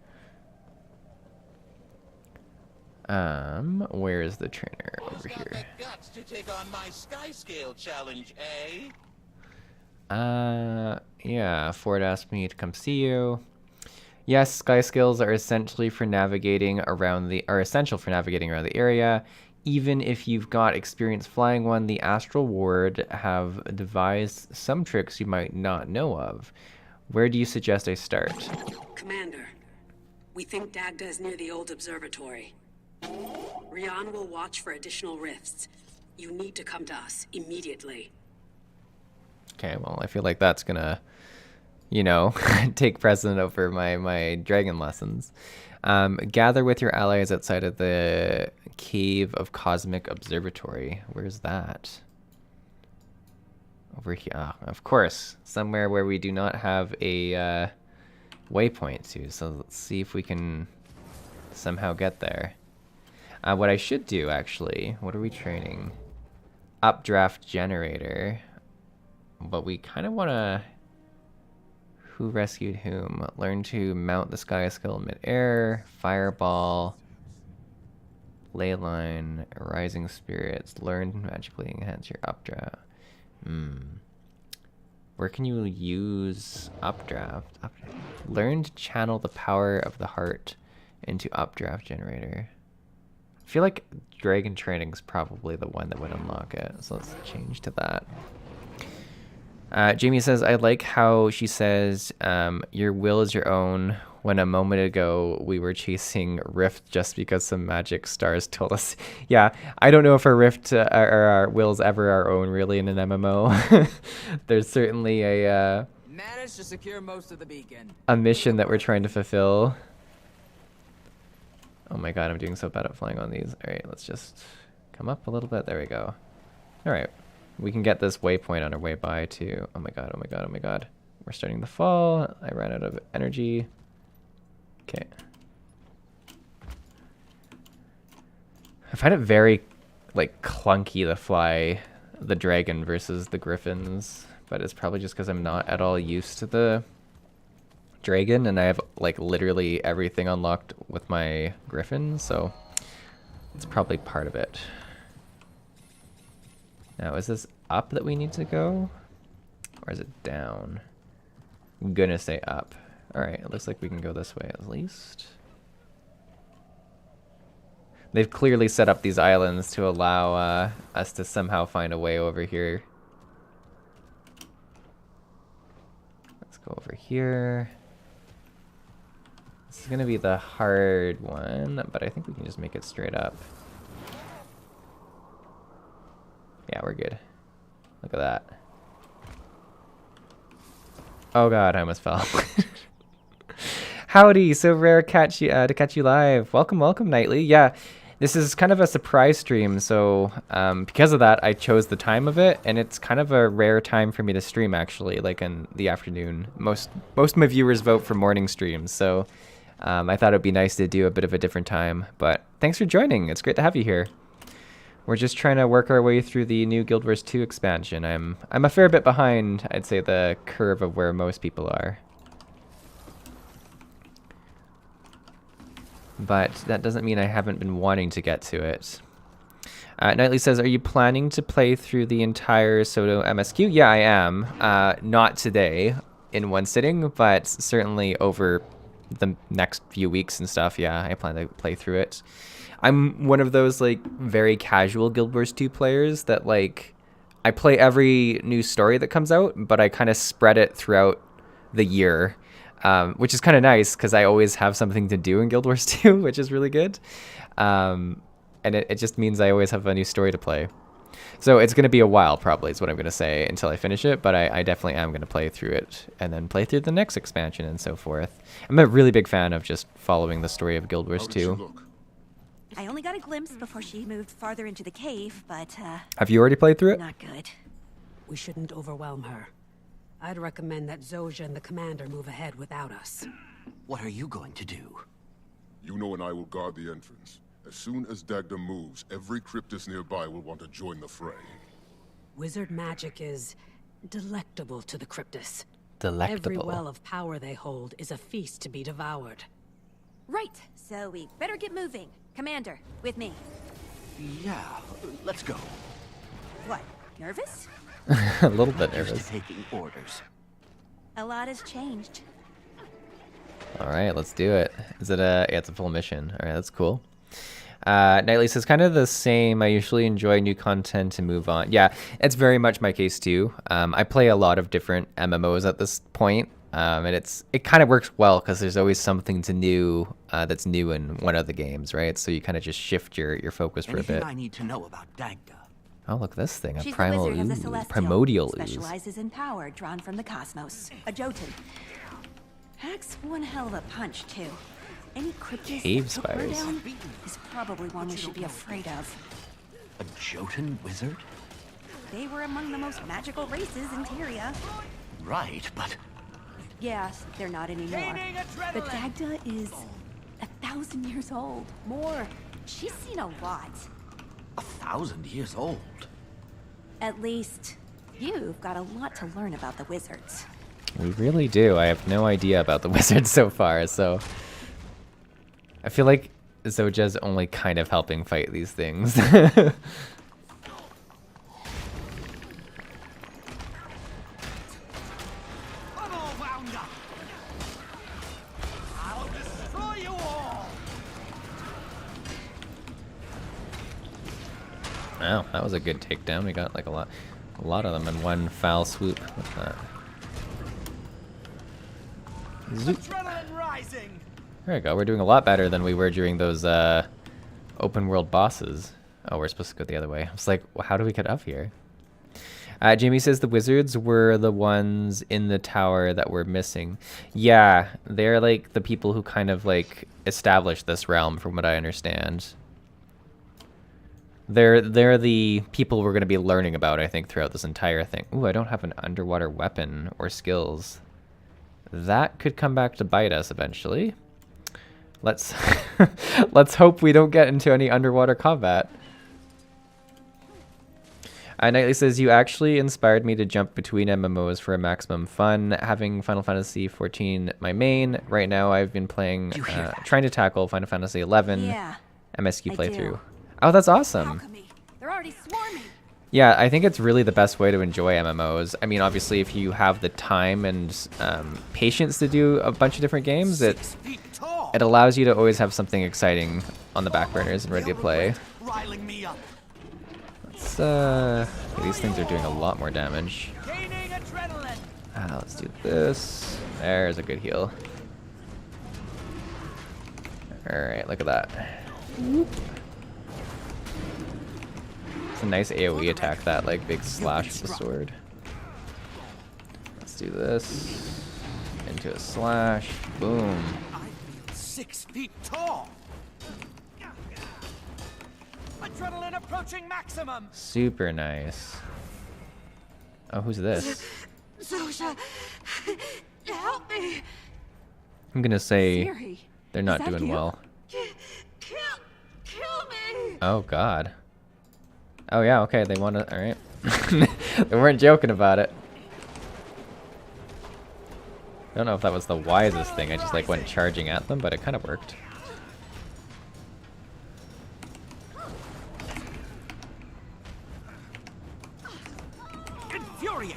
Where is the trainer? Over here. Guts to take on my sky scale challenge, eh? Yeah, Ford asked me to come see you. Yes, sky scales are essentially for navigating around the essential for navigating around the area. Even if you've got experience flying one, the Astral Ward have devised some tricks you might not know of. Where do you suggest I start? Commander, we think Dagda is near the old observatory. Rian will watch for additional rifts. You need to come to us immediately. Okay, well, I feel like that's gonna, you know, take precedent over my dragon lessons. Gather with your allies outside of the Cave of Cosmic Observatory. Where's that? Over here. Oh, of course. Somewhere where we do not have a waypoint to. So let's see if we can somehow get there. What I should do, actually, what are we training? Updraft generator. But we kind of want to... Who rescued whom? Learn to mount the sky skill mid-air, fireball, ley line, rising spirits, learn to magically enhance your updraft. Where can you use updraft? Learn to channel the power of the heart into updraft generator. I feel like dragon training is probably the one that would unlock it, so let's change to that. Jamie says, I like how she says, your will is your own, when a moment ago we were chasing Rift just because some magic stars told us. Yeah, I don't know if our Rift or our will's ever our own, really, in an MMO. There's certainly a Managed to secure most of the beacon. A mission that we're trying to fulfill. Oh my god, I'm doing so bad at flying on these. Alright, let's just come up a little bit. There we go. Alright. We can get this waypoint on our way by too. Oh my god, oh my god, oh my god. We're starting to fall. I ran out of energy. Okay. I find it very, like, clunky to fly the dragon versus the griffins. But it's probably just because I'm not at all used to the dragon. And I have, like, literally everything unlocked with my griffin. So it's probably part of it. Now, is this up that we need to go? Or is it down? I'm gonna say up. Alright, it looks like we can go this way at least. They've clearly set up these islands to allow us to somehow find a way over here. Let's go over here. This is gonna be the hard one, but I think we can just make it straight up. Yeah, we're good. Look at that. Oh god, I almost fell. Howdy, so rare to catch you live. Welcome, welcome, Nightly. Yeah, this is kind of a surprise stream, so because of that, I chose the time of it, and it's kind of a rare time for me to stream, actually, like in the afternoon. Most of my viewers vote for morning streams, so I thought it'd be nice to do a bit of a different time. But thanks for joining. It's great to have you here. We're just trying to work our way through the new Guild Wars 2 expansion. I'm a fair bit behind, I'd say, the curve of where most people are. But that doesn't mean I haven't been wanting to get to it. Knightley says, are you planning to play through the entire Soto MSQ? Yeah, I am. Not today in one sitting, but certainly over the next few weeks and stuff, yeah, I plan to play through it. I'm one of those, like, very casual Guild Wars 2 players that, like, I play every new story that comes out, but I kind of spread it throughout the year, which is kind of nice because I always have something to do in Guild Wars 2, which is really good. And it just means I always have a new story to play. So it's going to be a while, probably, is what I'm going to say, until I finish it, but I definitely am going to play through it and then play through the next expansion and so forth. I'm a really big fan of just following the story of Guild Wars 2. I only got a glimpse before she moved farther into the cave, but, Have you already played through it? not good. We shouldn't overwhelm her. I'd recommend that Zojja and the commander move ahead without us. What are you going to do? Yuno and I will guard the entrance. As soon as Dagda moves, every cryptus nearby will want to join the fray. Wizard magic is delectable to the Cryptus. Delectable. Every well of power they hold is a feast to be devoured. Right, so we better get moving. Commander, with me. Yeah, let's go. What, nervous? A little bit Used nervous. to taking orders. A lot has changed. All right, let's do it. Is it a? Yeah, it's a full mission. All right, that's cool. Nightly says kind of the same. I usually enjoy new content and move on. Yeah, it's very much my case too. I play a lot of different MMOs at this point, and it kind of works well because there's always something to new that's new in one of the games, right? So you kind of just shift your focus for Anything a bit. I need to know about Dagda? Oh, look, this thing, a She's primal the wizard of the ooze, Celestial. primordial ooze. Specializes in power drawn from the cosmos. A Jotun. Packs one hell of a punch, too. Any Cryptus Cave that took her spiders. down is probably one we should be afraid of. A Jotun wizard? They were among the most magical races in Tyria. Right, but Yes, they're not anymore. Gaining But adrenaline. Dagda is 1,000 years old. More. She's seen a lot. 1,000 years old. At least, you've got a lot to learn about the wizards. We really do. I have no idea about the wizards so far, so I feel like Zoja's only kind of helping fight these things. I'm all wound up. I'll destroy you all. Wow, that was a good takedown. We got like a lot of them in one foul swoop. What's that? Zoop. Adrenaline rising. There we go. We're doing a lot better than we were during those open world bosses. Oh, we're supposed to go the other way. I was like, well, how do we get up here? Jamie says the wizards were the ones in the tower that were missing. Yeah, they're like the people who kind of like established this realm, from what I understand. They're the people we're going to be learning about, I think, throughout this entire thing. Ooh, I don't have an underwater weapon or skills. That could come back to bite us eventually. Let's let's hope we don't get into any underwater combat. Nightly says, you actually inspired me to jump between MMOs for a maximum fun. Having Final Fantasy XIV my main. Right now I've been playing, trying to tackle Final Fantasy XI Yeah, MSQ I playthrough. do. Oh, that's awesome. Alchemy. They're already swarming. Yeah, I think it's really the best way to enjoy MMOs. I mean, obviously, if you have the time and patience to do a bunch of different games, it allows you to always have something exciting on the back burners and ready to play. Riling me up. Let's, okay, these things are doing a lot more damage. Gaining adrenaline. Let's do this. There's a good heal. Alright, look at that. It's a nice AoE attack, that like big slash with the sword. Let's do this. Into a slash. Boom. I feel 6 feet tall. Adrenaline approaching maximum. Super nice. Oh, who's this? Zosha, help me. I'm gonna say Siri, they're is not that doing you? well. Kill me. Oh god. Oh yeah, okay, they wanna, alright. They weren't joking about it. I don't know if that was the wisest thing, I just like went charging at them, but it kind of worked. Infuriating.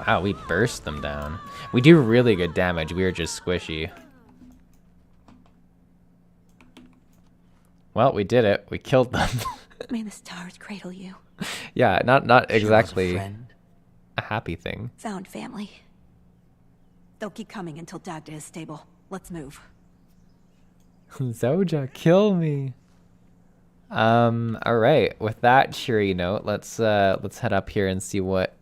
Wow, we burst them down. We do really good damage, we are just squishy. Well, we did it. We killed them. May the stars cradle you. Yeah, not exactly friend. a happy thing. Found family. They'll keep coming until Dagda is stable. Let's move. Zoja, kill me. Alright, with that cheery note, let's head up here and see what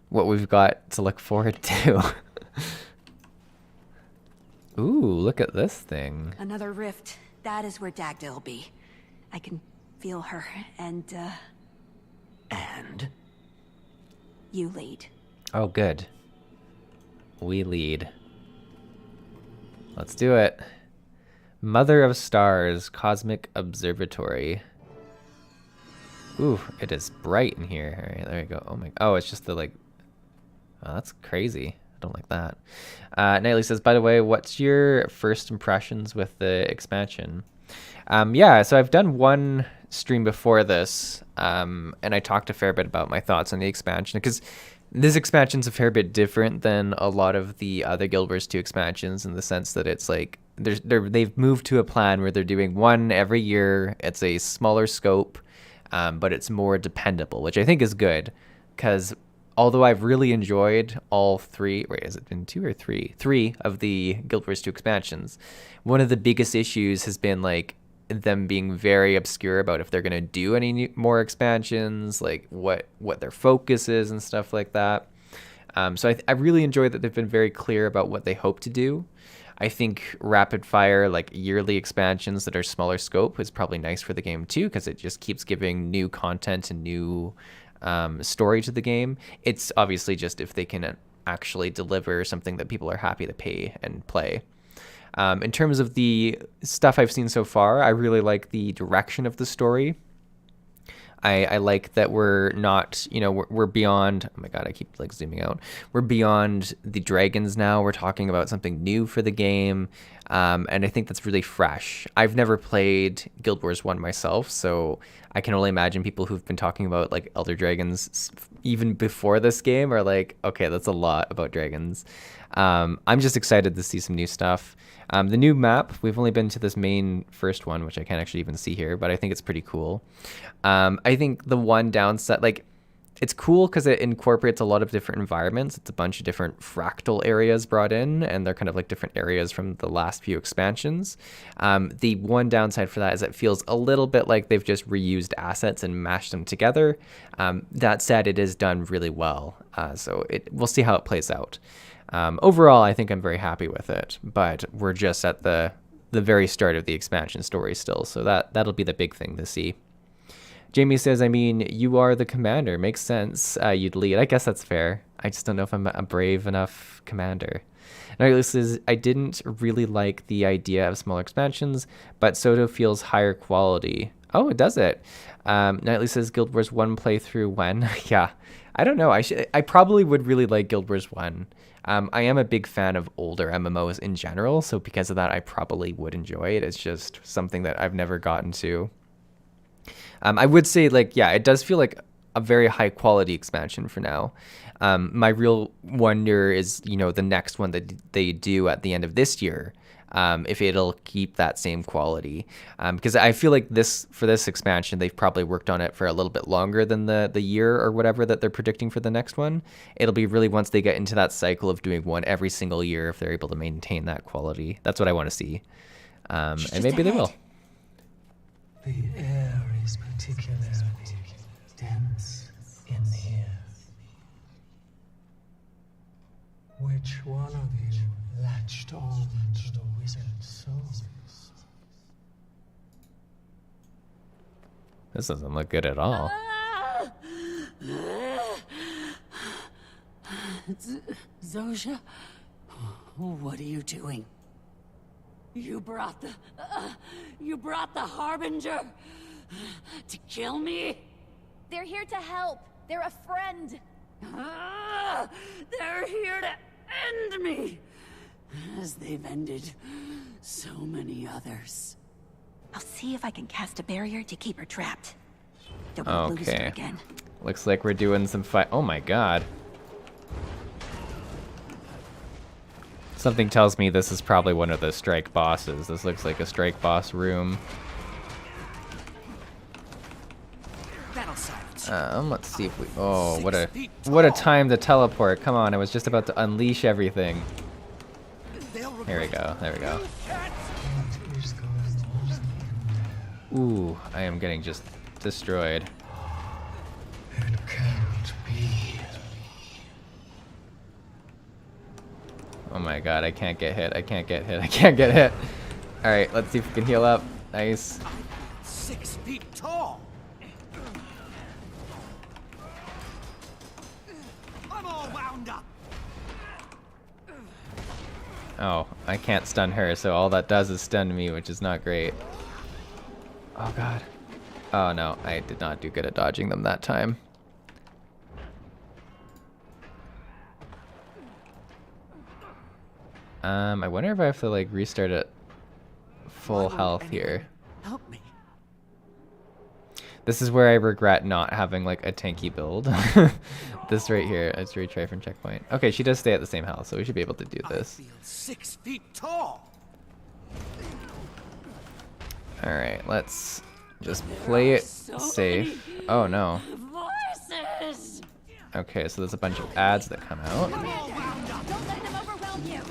we've got to look forward to. Ooh, look at this thing. Another rift. That is where Dagda will be. I can feel her, and you lead. Oh, good. We lead. Let's do it. Mother of Stars, Cosmic Observatory. Ooh, it is bright in here. All right, there you go. Oh my, oh, it's just the like, oh, that's crazy. I don't like that. Nightly says, by the way, what's your first impressions with the expansion? Yeah, so I've done one stream before this, and I talked a fair bit about my thoughts on the expansion, because this expansion's a fair bit different than a lot of the other Guild Wars 2 expansions, in the sense that it's like, they've moved to a plan where they're doing one every year. It's a smaller scope, but it's more dependable, which I think is good, because although I've really enjoyed all three, wait, has it been 2 or 3? 3 of the Guild Wars 2 expansions, one of the biggest issues has been like them being very obscure about if they're going to do any more expansions, like what their focus is and stuff like that. So I really enjoyed that they've been very clear about what they hope to do. I think rapid fire, like yearly expansions that are smaller scope, is probably nice for the game too, because it just keeps giving new content and new story to the game. It's obviously just if they can actually deliver something that people are happy to pay and play. In terms of the stuff I've seen so far, I really like the direction of the story. I like that we're not, you know, we're beyond, oh my god, I keep like zooming out. We're beyond the dragons now. We're talking about something new for the game. And I think that's really fresh. I've never played Guild Wars 1 myself, so I can only imagine people who've been talking about like Elder Dragons even before this game are like, okay, that's a lot about dragons. I'm just excited to see some new stuff. The new map, we've only been to this main first one, which I can't actually even see here, but I think it's pretty cool. I think the one downside, like, it's cool because it incorporates a lot of different environments. It's a bunch of different fractal areas brought in, and they're kind of like different areas from the last few expansions. The one downside for that is it feels a little bit like they've just reused assets and mashed them together. That said, it is done really well, so we'll see how it plays out. Overall, I think I'm very happy with it, but we're just at the very start of the expansion story still, so that'll be the big thing to see. Jamie says, I mean, you are the commander. Makes sense. You'd lead. I guess that's fair. I just don't know if I'm a brave enough commander. Nightly says, I didn't really like the idea of smaller expansions, but Soto feels higher quality. Oh, it does it. Nightly says, Guild Wars 1 playthrough when? Yeah, I don't know. I probably would really like Guild Wars 1. I am a big fan of older MMOs in general, so because of that, I probably would enjoy it. It's just something that I've never gotten to. I would say, like, yeah, it does feel like a very high quality expansion for now. My real wonder is, you know, the next one that they do at the end of this year, if it'll keep that same quality. Because I feel like for this expansion, they've probably worked on it for a little bit longer than the year or whatever that they're predicting for the next one. It'll be really once they get into that cycle of doing one every single year, if they're able to maintain that quality. That's what I want to see. And maybe they will. The air is particularly dense in here. Which one of you latched on to the wizard's soul? This doesn't look good at all. Zosha, what are you doing? You brought the Harbinger to kill me? They're here to help. They're a friend. They're here to end me, as they've ended so many others. I'll see if I can cast a barrier to keep her trapped. Don't want to lose her again. Looks like we're doing some fight. Oh my god. Something tells me this is probably one of the strike bosses. This looks like a strike boss room. Let's see if we. Oh, what a time to teleport! Come on, I was just about to unleash everything. Here we go. There we go. Ooh, I am getting just destroyed. It can't be. Oh my god, I can't get hit. I can't get hit. I can't get hit. All right, let's see if we can heal up. Nice. 6 feet tall. I'm all wound up. Oh, I can't stun her, so all that does is stun me, which is not great. Oh god. Oh no, I did not do good at dodging them that time. I wonder if I have to like restart at full health here. Help me. This is where I regret not having like a tanky build. This right here, let's retry from checkpoint. Okay, she does stay at the same health, so we should be able to do this. I feel 6 feet tall. Alright, let's just play it safe. Oh no. Voices! Okay, so there's a bunch of ads that come out. Don't let them overwhelm you.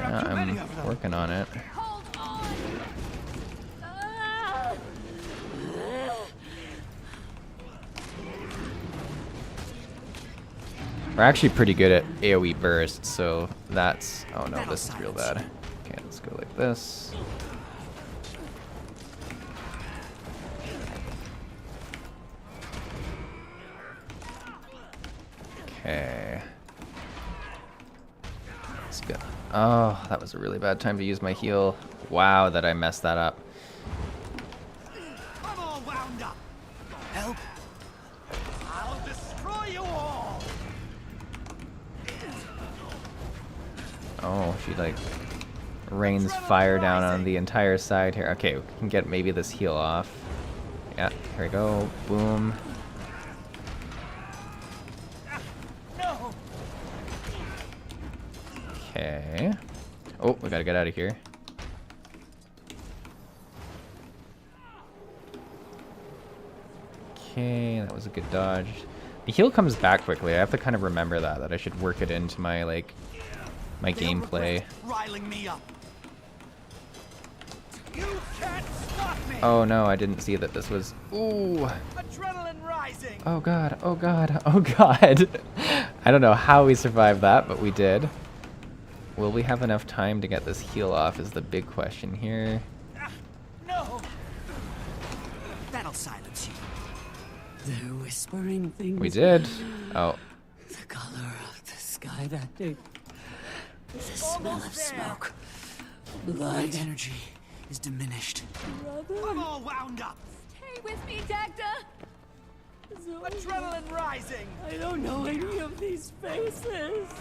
I'm working on it. Hold on. Ah! We're actually pretty good at AoE burst, so that's... Oh no, this is real bad. Okay, let's go like this. Okay. Let's go. Oh, that was a really bad time to use my heal. Wow, that I messed that up. I'm all wound up. Help. I'll destroy you all. Oh, she like rains fire down on the entire side here. Okay, we can get maybe this heal off. Yeah, here we go. Boom. No. Okay. Oh, we gotta get out of here. Okay, that was a good dodge. The heal comes back quickly. I have to kind of remember that I should work it into my like my gameplay. Riling me up. You can't stop me. Oh no, I didn't see that this was. Ooh. Adrenaline rising. Oh god. Oh god. Oh god. I don't know how we survived that, but we did. Will we have enough time to get this heal off is the big question here. No. That'll silence you. They're whispering things. We did. Oh. The color of the sky that day. The smell of smoke. Light energy is diminished. I'm all wound up. Stay with me, Dagda. Adrenaline rising. I don't know any of these faces.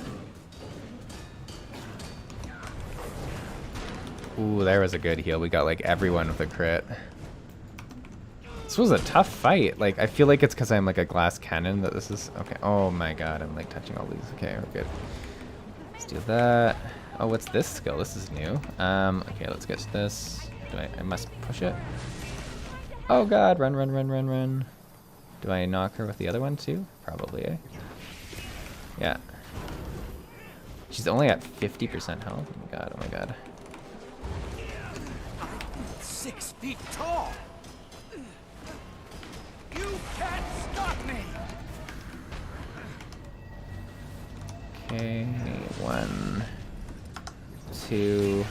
Ooh, there was a good heal. We got like everyone with a crit. This was a tough fight. Like, I feel like it's because I'm like a glass cannon that this is... Okay. Oh my god, I'm like touching all these. Okay, we're good. Let's do that. Oh, what's this skill? This is new. Okay, let's get to this. I must push it. Oh god, run, run, run, run, run. Do I knock her with the other one too? Probably, eh? Yeah. She's only at 50% health. Oh my god, oh my god. 6 feet tall. You can't stop me. Okay, 1, 2.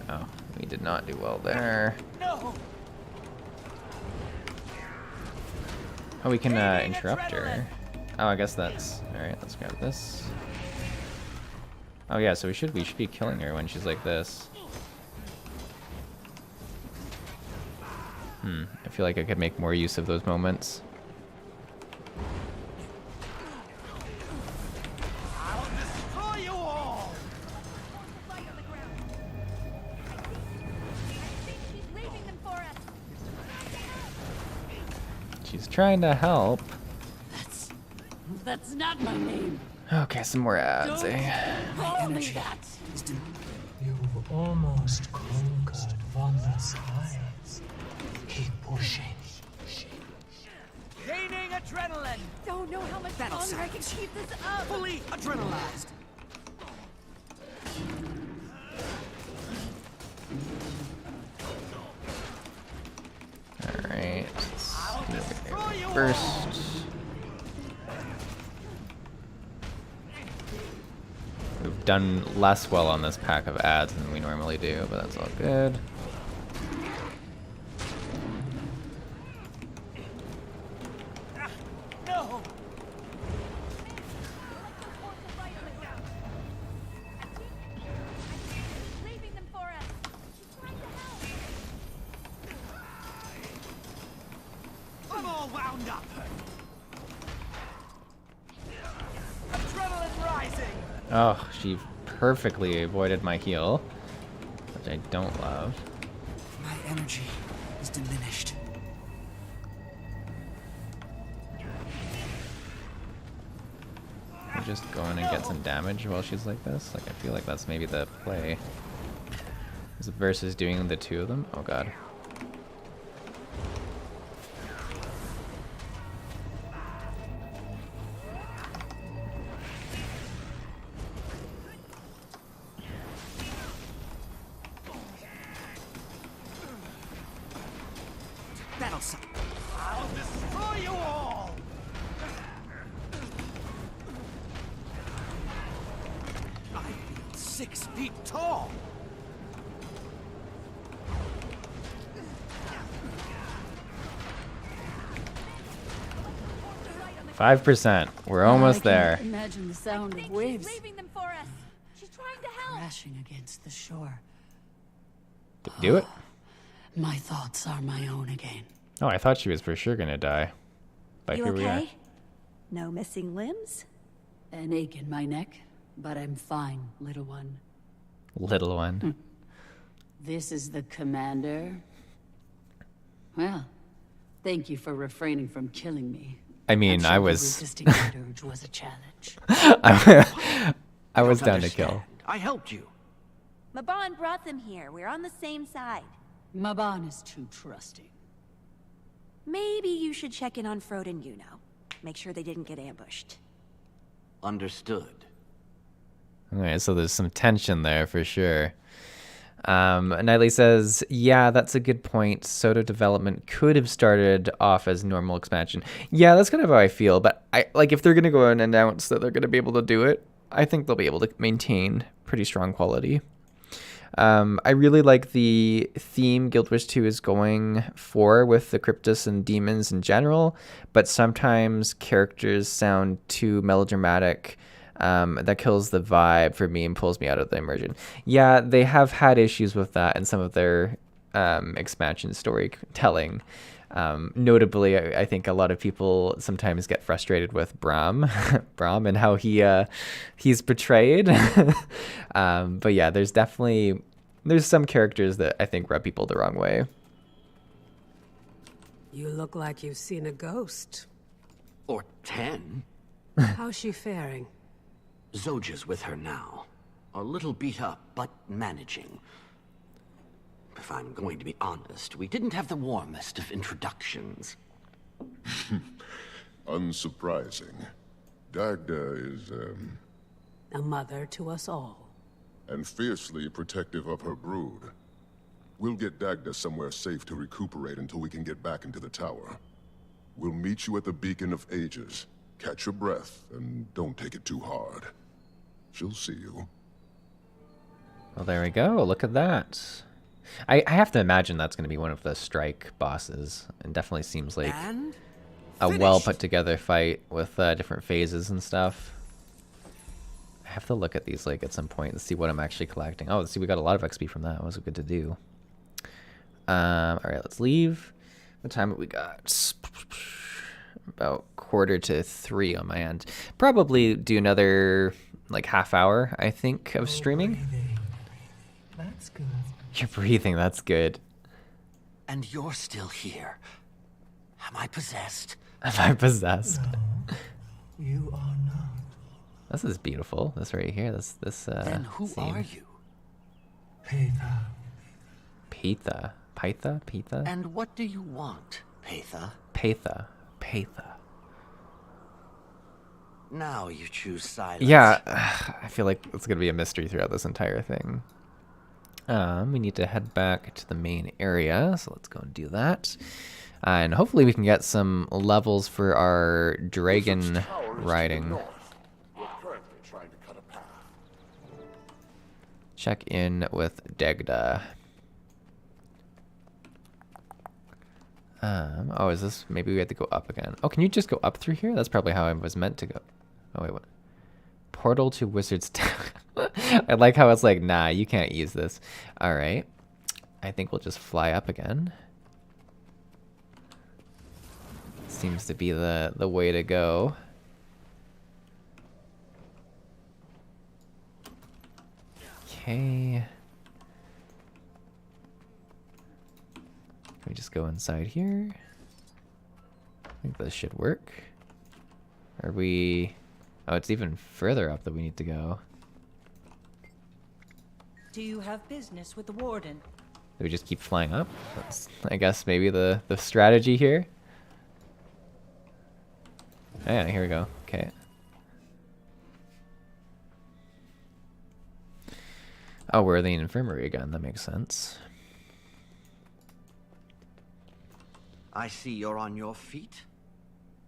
Oh, we did not do well there. No. Oh, we can interrupt her. Oh, I guess that's... Alright, let's grab this. Oh yeah, so we should be killing her when she's like this. I feel like I could make more use of those moments. I'll destroy you all. She's leaving them for us. She's trying to help. That's not my name. Okay, some more ads, eh? Call me that. You've almost conquered Vonda's heights. Keep pushing. Gaining adrenaline. Don't know how much longer I can keep this up. Fully adrenalized. Alright. First. We've done less well on this pack of ads than we normally do, but that's all good. No. I'm all wound up. Adrenaline rising. Oh, she perfectly avoided my heal, which I don't love. My energy is diminished. I'll just go in and get some damage while she's like this. Like, I feel like that's maybe the play. Versus doing the two of them. Oh god. That'll suck. I'll destroy you all. I feel 6 feet tall. 5%. We're almost there. Imagine the sound of waves Leaving them for us. She's trying to help. crashing against the shore. Did we do it? My thoughts are my own again. Oh, I thought she was for sure gonna die. But You here we are. okay? No missing limbs? An ache in my neck, but I'm fine, little one. Little one. This is the commander? Well, thank you for refraining from killing me. I mean, I I'm sure was... resisting that urge was a challenge. I was down to kill. I helped you. Maban brought them here. We're on the same side. Maban is too trusting. Maybe you should check in on Frode and Yuno. Make sure they didn't get ambushed. Understood. Okay, so there's some tension there for sure. Nightly says, yeah, that's a good point. Soda development could have started off as normal expansion. Yeah, that's kind of how I feel, but if they're going to go and announce that they're going to be able to do it, I think they'll be able to maintain pretty strong quality. I really like the theme Guild Wars 2 is going for with the Cryptus and demons in general, but sometimes characters sound too melodramatic. That kills the vibe for me and pulls me out of the immersion. Yeah, they have had issues with that in some of their expansion storytelling. Notably, I think a lot of people sometimes get frustrated with Brahm and how he's portrayed. But yeah, there's some characters that I think rub people the wrong way. You look like you've seen a ghost. Or 10. How's she faring? Zoja's with her now. A little beat up, but managing. If I'm going to be honest, we didn't have the warmest of introductions. Unsurprising. Dagda is, A mother to us all. and fiercely protective of her brood. We'll get Dagda somewhere safe to recuperate until we can get back into the tower. We'll meet you at the Beacon of Ages. Catch your breath, and don't take it too hard. She'll see you. Well, there we go. Look at that. I have to imagine that's going to be one of the strike bosses. It definitely seems like a well put together fight with different phases and stuff. I have to look at these at some point and see what I'm actually collecting. Oh, see, we got a lot of XP from that. It was good to do. All right, let's leave. What time have we got? About 2:45 on my end. Probably do another half hour, I think, of streaming. That's good. You're breathing, that's good. And you're still here. Am I possessed? Am I possessed? No, you are not. This is beautiful. This right here. This Then who scene. are you? Petha. Petha. Pytha? Petha? And what do you want, Petha? Petha. Petha. Now you choose silence. Yeah, I feel like it's going to be a mystery throughout this entire thing. We need to head back to the main area, so let's go and do that. And hopefully we can get some levels for our dragon riding. Check in with Dagda. Oh, is this... Maybe we have to go up again. Oh, can you just go up through here? That's probably how I was meant to go. Oh, wait, what? Portal to Wizard's Town. I like how it's like, nah, you can't use this. All right. I think we'll just fly up again. seems to be the way to go. Okay. Can we just go inside here? I think this should work. Are we... Oh, it's even further up that we need to go. Do you have business with the warden? Do we just keep flying up? That's, I guess, maybe the strategy here. Oh, yeah, here we go. Okay. Oh, we're in the infirmary again. That makes sense. I see you're on your feet.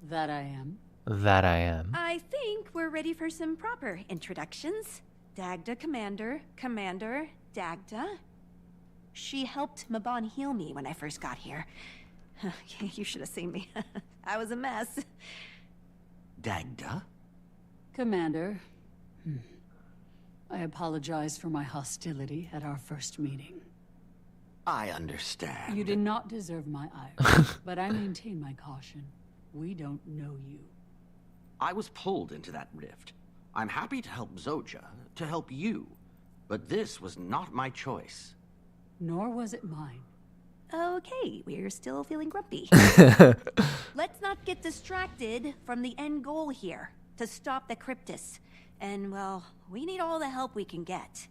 That I am. That I am. I think we're ready for some proper introductions. Dagda Commander, Commander Dagda. She helped Mabon heal me when I first got here. You should have seen me. I was a mess. Dagda? Commander. I apologize for my hostility at our first meeting. I understand. You did not deserve my ire, but I maintain my caution. We don't know you. I was pulled into that rift. I'm happy to help Zoja, to help you, but this was not my choice. Nor was it mine. Okay, we're still feeling grumpy. Let's not get distracted from the end goal here, to stop the Cryptus. And, well, we need all the help we can get.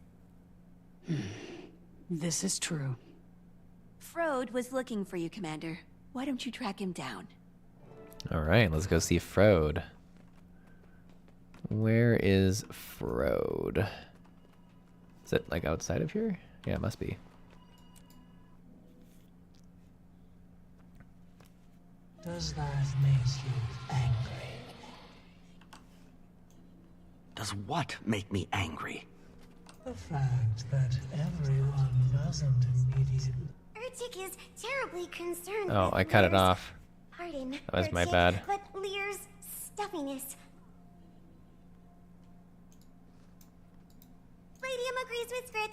This is true. Frode was looking for you, Commander. Why don't you track him down? Alright, let's go see Frode. Where is Frode? Is it, like, outside of here? Yeah, it must be. Does that make you angry? Does what make me angry? The fact that everyone doesn't immediately... Urtik is terribly concerned Oh, with I cut it Lear's- off. Pardon, That was my Urtik, bad. But Lear's stuffiness. Radium agrees with Skrit.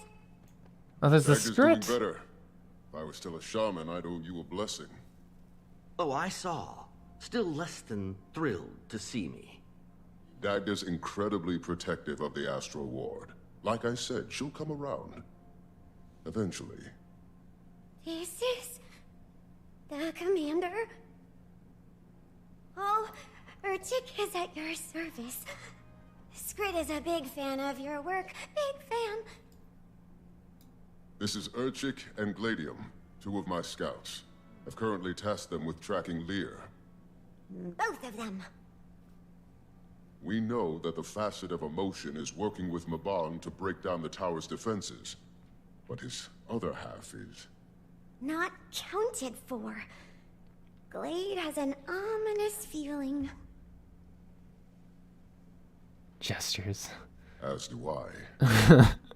Oh, there's the Dagda's doing Skrit. better. If I was still a shaman, I'd owe you a blessing. Oh, I saw. Still less than thrilled to see me. Dagda's incredibly protective of the Astral Ward. Like I said, she'll come around. Eventually. This is the commander. Oh, Urtik is at your service. Skrit is a big fan of your work. Big fan. This is Urchik and Gladium, two of my scouts. I've currently tasked them with tracking Lear. Both of them. We know that the facet of emotion is working with Mabon to break down the tower's defenses. But his other half is... Not counted for. Glade has an ominous feeling. Gestures. As do I.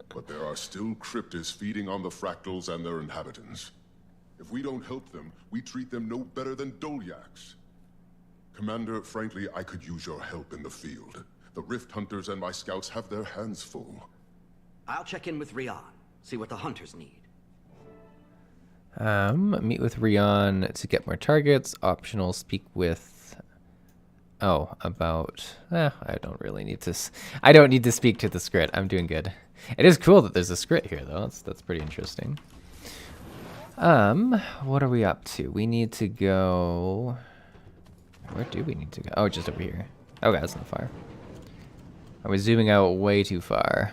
But there are still cryptids feeding on the fractals and their inhabitants. If we don't help them, we treat them no better than Dolyaks. Commander, frankly, I could use your help in the field. The Rift Hunters and my scouts have their hands full. I'll check in with Rion, see what the hunters need. Meet with Rion to get more targets. Optional, speak with... Oh, about... I don't really need to... I don't need to speak to the Skrit. I'm doing good. It is cool that there's a Skrit here, though. That's pretty interesting. What are we up to? We need to go... Where do we need to go? Oh, just over here. Okay, that's not far. I was zooming out way too far.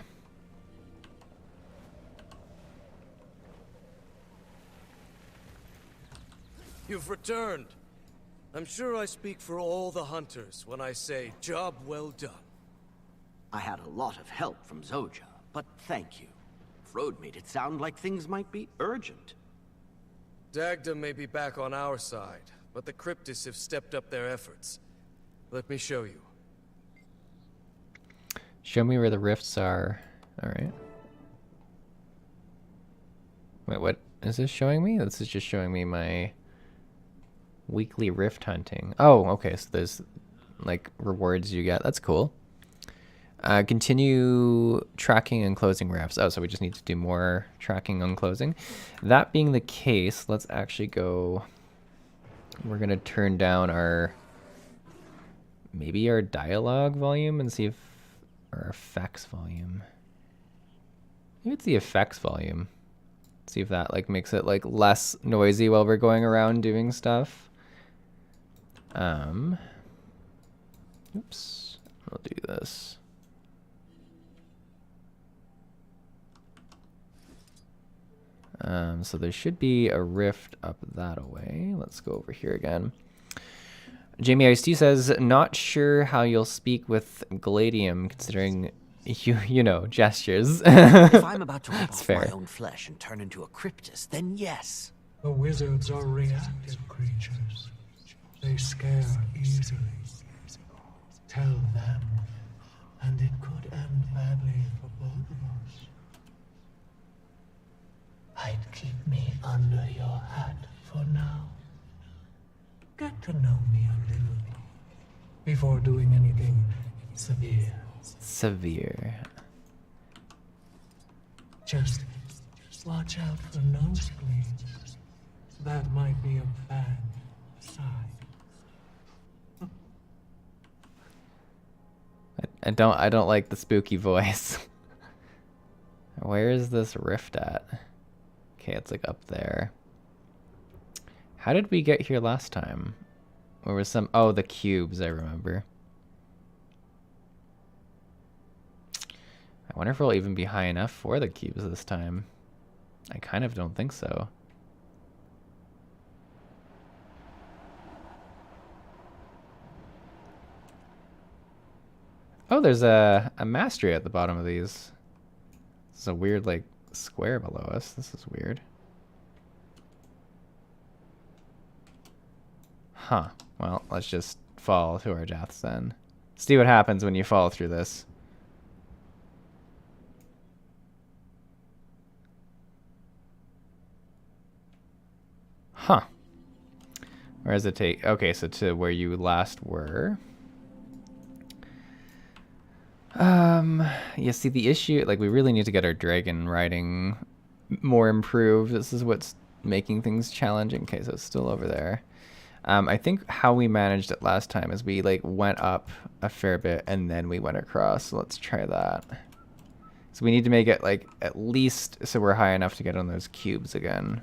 You've returned. I'm sure I speak for all the hunters when I say job well done. I had a lot of help from Zoja, but thank you. Frode made it sound like things might be urgent. Dagda may be back on our side, but the Cryptis have stepped up their efforts. Let me show you. Show me where the rifts are. Alright. Wait, what is this showing me? This is just showing me my weekly rift hunting. Oh, okay, so there's like rewards you get. That's cool. Continue tracking and closing rifts. Oh, so we just need to do more tracking and closing. That being the case, let's actually go we're gonna turn down our maybe our dialogue volume and see if our effects volume. Maybe it's the effects volume. See if that like makes it like less noisy while we're going around doing stuff. Oops. I'll do this. So there should be a rift up that way. Let's go over here again. Jamie Ice-T says, not sure how you'll speak with Gladium considering you know, gestures. If I'm about to rip That's off fair. my own flesh and turn into a cryptus, then yes. The wizards are reactive creatures. They scare easily. Tell them, and it could end badly for both of us. I'd keep me under your hat for now. Get to know me a little before doing anything severe. Severe. Just watch out for nosebleeds. That might be a bad sign. I don't like the spooky voice. Where is this rift at? Okay, it's like up there. How did we get here last time? Where was some... Oh, the cubes, I remember. I wonder if we'll even be high enough for the cubes this time. I kind of don't think so. Oh, there's a mastery at the bottom of these. This is a weird, like, square below us. This is weird. Huh. Well, let's just fall to our deaths then. See what happens when you fall through this. Huh. Where does it take? Okay, so to where you last were. Yeah, see the issue, like we really need to get our dragon riding more improved. This is what's making things challenging. Okay, so it's still over there. I think how we managed it last time is we like went up a fair bit and then we went across. So let's try that. So we need to make it like at least so we're high enough to get on those cubes again.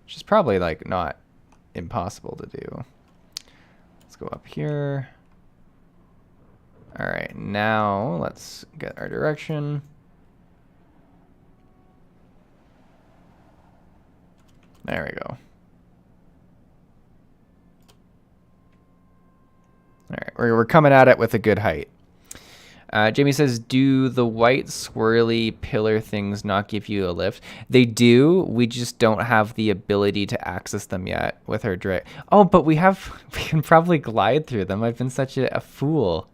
Which is probably like not impossible to do. Let's go up here. All right, now let's get our direction. There we go. All right, we're coming at it with a good height. Jamie says, do the white swirly pillar things not give you a lift? They do. We just don't have the ability to access them yet with our drag. Oh, but we can probably glide through them. I've been such a fool.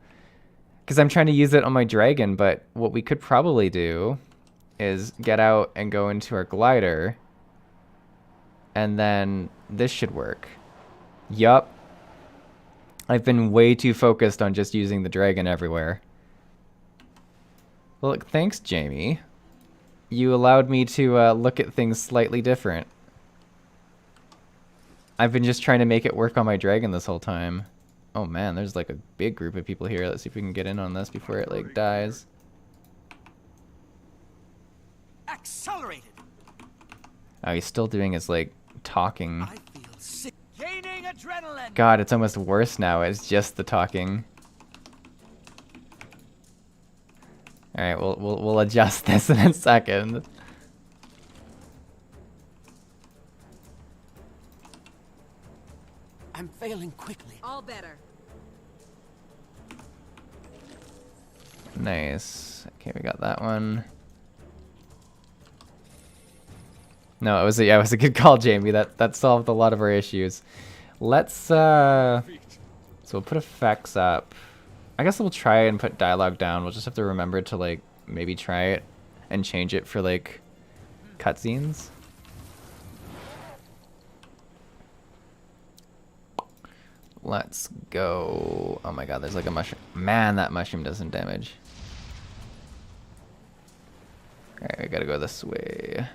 Because I'm trying to use it on my dragon, but what we could probably do is get out and go into our glider. And then this should work. Yup. I've been way too focused on just using the dragon everywhere. Well, look, thanks, Jamie. You allowed me to look at things slightly different. I've been just trying to make it work on my dragon this whole time. Oh man, there's like a big group of people here. Let's see if we can get in on this before it like dies. Accelerated. Oh, he's still doing his like talking. I feel sick. Gaining adrenaline. God, it's almost worse now. It's just the talking. All right, we'll adjust this in a second. I'm failing quickly. All better. Nice. Okay, we got that one. No, it was a good call, Jamie. That solved a lot of our issues. Let's so we'll put effects up. I guess we'll try and put dialogue down. We'll just have to remember to like maybe try it and change it for like cutscenes. Let's go. Oh my god, there's like a mushroom. Man, that mushroom does some damage. Alright, we gotta go this way.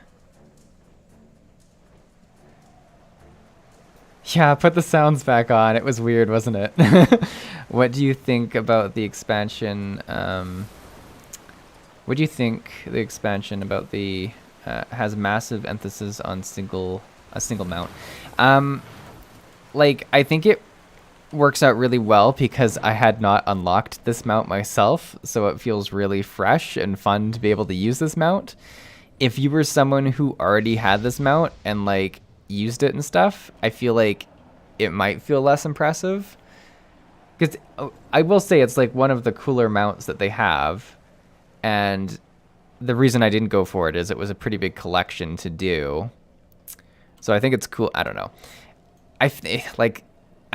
Yeah, put the sounds back on. It was weird, wasn't it? What do you think about the expansion? What do you think the expansion about the has massive emphasis on a single mount? Like, I think it works out really well because I had not unlocked this mount myself, so it feels really fresh and fun to be able to use this mount. If you were someone who already had this mount and like used it and stuff, I feel like it might feel less impressive. Because I will say it's like one of the cooler mounts that they have, and the reason I didn't go for it is it was a pretty big collection to do. So I think it's cool. I don't know. I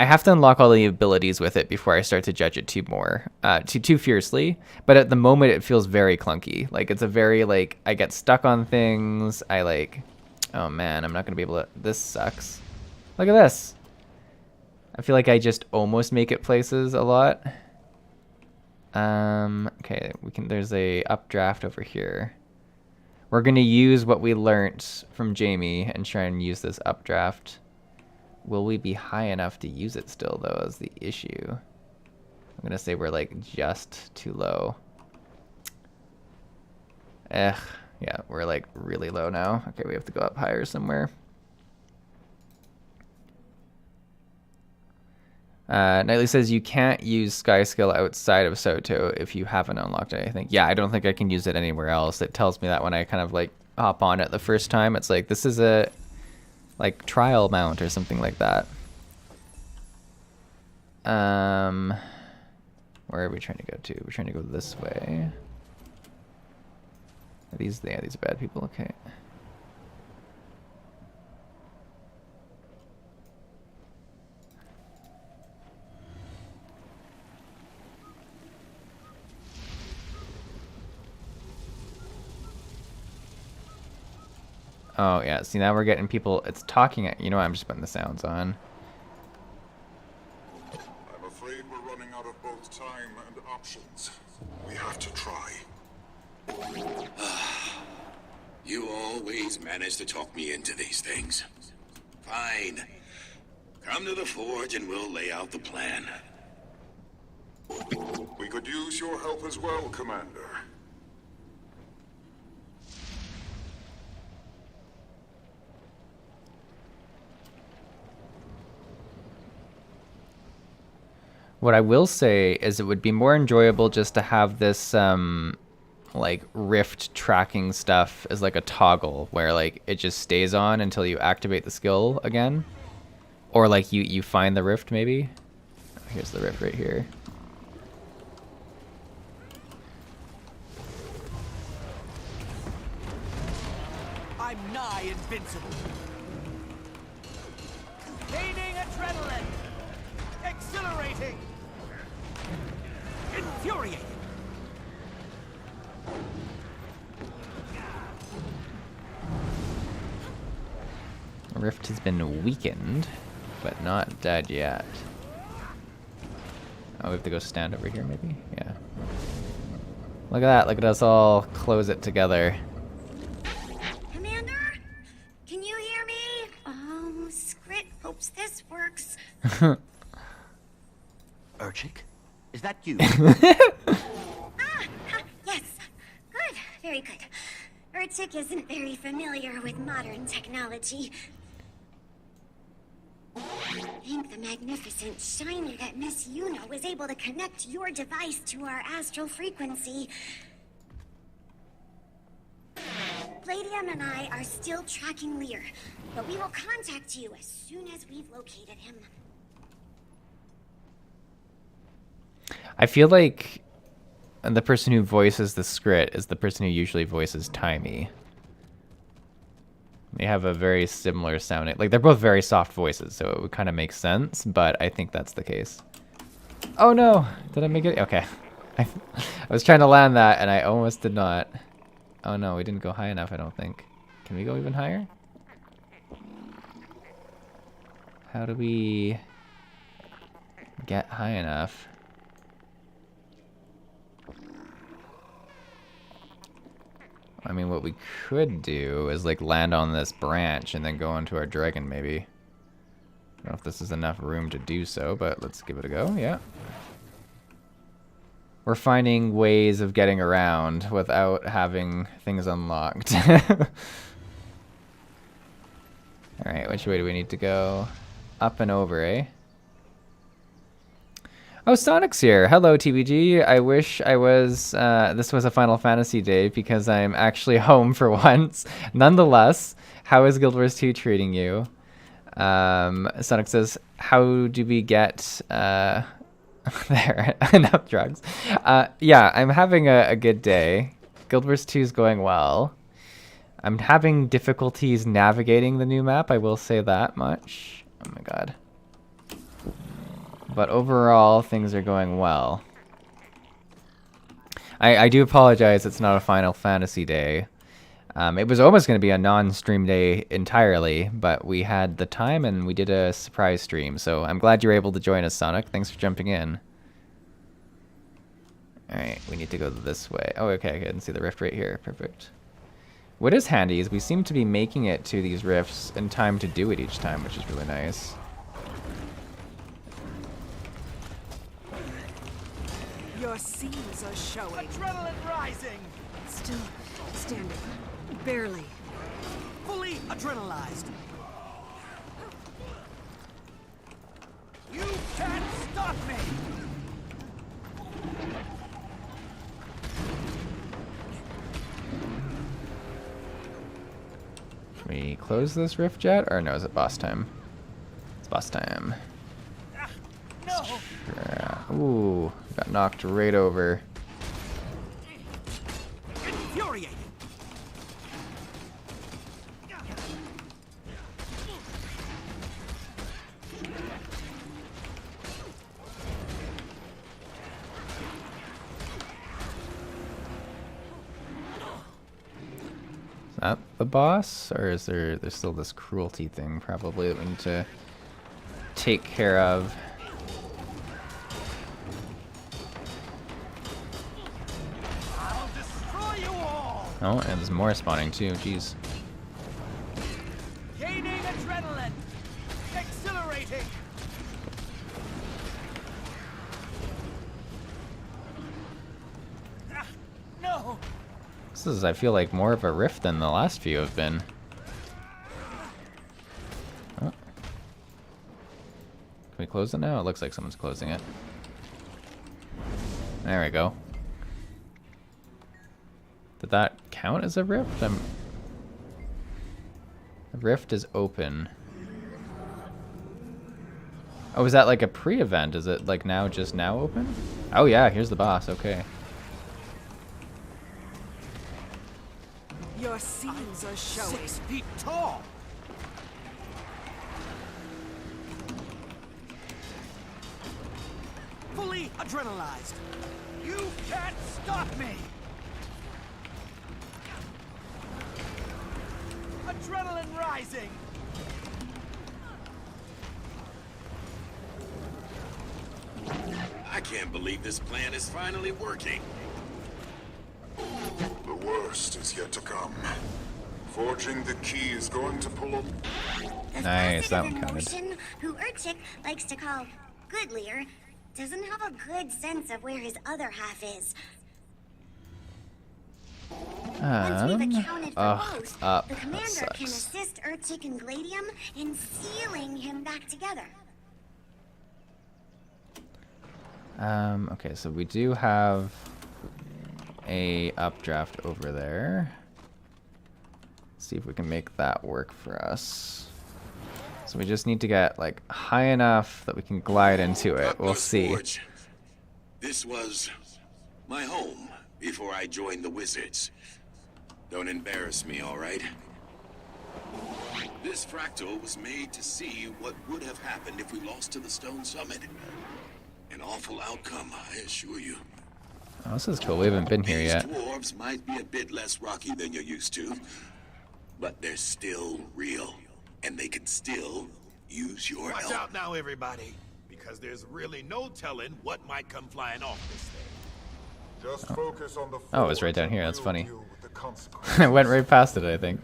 have to unlock all the abilities with it before I start to judge it too fiercely. But at the moment, it feels very clunky. Like, it's a very, like, I get stuck on things. Oh man, I'm not going to be able to, this sucks. Look at this. I feel like I just almost make it places a lot. Okay, there's a updraft over here. We're going to use what we learnt from Jamie and try and use this updraft. Will we be high enough to use it still, though, is the issue. I'm going to say we're, like, just too low. Yeah, we're, like, really low now. Okay, we have to go up higher somewhere. Knightley says you can't use Sky Skill outside of Soto if you haven't unlocked anything. Yeah, I don't think I can use it anywhere else. It tells me that when I kind of, like, hop on it the first time. It's like, this is a... like trial mount or something like that. Where are we trying to go to? We're trying to go this way. Are these are bad people. Okay. Oh, yeah. See, now we're getting people... It's talking at... You know what? I'm just putting the sounds on. I'm afraid we're running out of both time and options. We have to try. You always manage to talk me into these things. Fine. Come to the forge and we'll lay out the plan. We could use your help as well, Commander. What I will say is it would be more enjoyable just to have this, like, rift tracking stuff as, like, a toggle where, like, it just stays on until you activate the skill again. Or, like, you find the rift, maybe. Here's the rift right here. I'm nigh invincible. Gaining adrenaline. Exhilarating. Infuriating. Rift has been weakened, but not dead yet. Oh, we have to go stand over here, maybe? Yeah. Look at that. Look at us all close it together. Commander? Can you hear me? Oh, Scrit hopes this works. Urchik? Is that you? Yes. Good. Very good. Urchik isn't very familiar with modern technology. Thank the magnificent shiner that Miss Yuna was able to connect your device to our astral frequency. Palladium and I are still tracking Lear, but we will contact you as soon as we've located him. I feel like the person who voices the Scrit is the person who usually voices Timey. They have a very similar sounding... Like, they're both very soft voices, so it would kind of make sense, but I think that's the case. Oh no! Did I make it? Okay. I was trying to land that, and I almost did not. Oh no, we didn't go high enough, I don't think. Can we go even higher? How do we get high enough? I mean, what we could do is, like, land on this branch and then go onto our dragon, maybe. don't know if this is enough room to do so, but let's give it a go. Yeah. We're finding ways of getting around without having things unlocked. Alright, which way do we need to go? Up and over, eh? Oh, Sonic's here. Hello, TBG. I wish I was, this was a Final Fantasy day because I'm actually home for once. Nonetheless, how is Guild Wars 2 treating you? Sonic says, how do we get, there, enough drugs? Yeah, I'm having a good day. Guild Wars 2 is going well. I'm having difficulties navigating the new map, I will say that much. Oh my god. But overall, things are going well. I do apologize, it's not a Final Fantasy day. It was almost going to be a non-stream day entirely, but we had the time and we did a surprise stream. So I'm glad you're able to join us, Sonic. Thanks for jumping in. Alright, we need to go this way. Oh, okay, I can see the rift right here. Perfect. What is handy is we seem to be making it to these rifts in time to do it each time, which is really nice. Your seams are showing. Adrenaline rising. Still standing. Barely. Fully adrenalized. You can't stop me. Can we close this rift yet? Or no, is it boss time? It's boss time. No. Ooh, got knocked right over. Infuriating. Is that the boss? Or is there's still this cruelty thing probably that we need to take care of? I'll destroy you all. Oh, and there's more spawning too, jeez. Gaining adrenaline. Exhilarating. No. This is, I feel like, more of a rift than the last few have been. Oh. Can we close it now? It looks like someone's closing it. There we go. Did that count as a rift? The rift is open. Oh, is that like a pre-event? Is it like now, just now open? Oh yeah, here's the boss, okay. Your seams are showing. 6 feet tall. Fully adrenalized. You can't stop me. Adrenaline rising. I can't believe this plan is finally working. The worst is yet to come. Forging the key is going to pull up. Nice, that one counted. Emotion, who Urchik likes to call Goodlier, doesn't have a good sense of where his other half is. Once we've accounted for both, the commander can assist Urchik and Gladium in sealing him back together. Okay, so we do have a updraft over there. Let's see if we can make that work for us. So we just need to get like high enough that we can glide into it. We'll see. Forge. This was my home before I joined the Wizards. Don't embarrass me, all right? This fractal was made to see what would have happened if we lost to the Stone Summit. An awful outcome, I assure you. Oh, this is cool. We haven't been here yet. These dwarves might be a bit less rocky than you're used to, but they're still real, and they can still use your Watch help. out now, everybody, because there's really no telling what might come flying off this thing. Just focus on the Oh, it was right down here. That's funny. I went right past it, I think.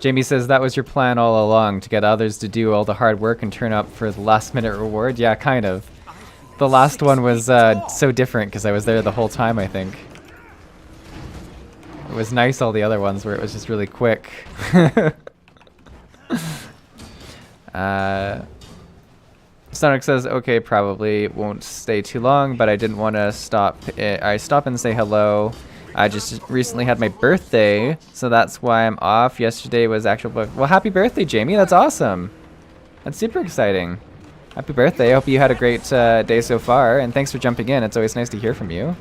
Jamie says that was your plan all along, to get others to do all the hard work and turn up for the last minute reward. Yeah, kind of. The last one was so different because I was there the whole time, I think. It was nice, all the other ones where it was just really quick. Sonic says, okay, probably won't stay too long, but I didn't want to stop. I stop and say hello. I just recently had my birthday, so that's why I'm off. Yesterday was actual. Well, happy birthday, Jamie. That's awesome. That's super exciting. Happy birthday. I hope you had a great day so far, and thanks for jumping in. It's always nice to hear from you.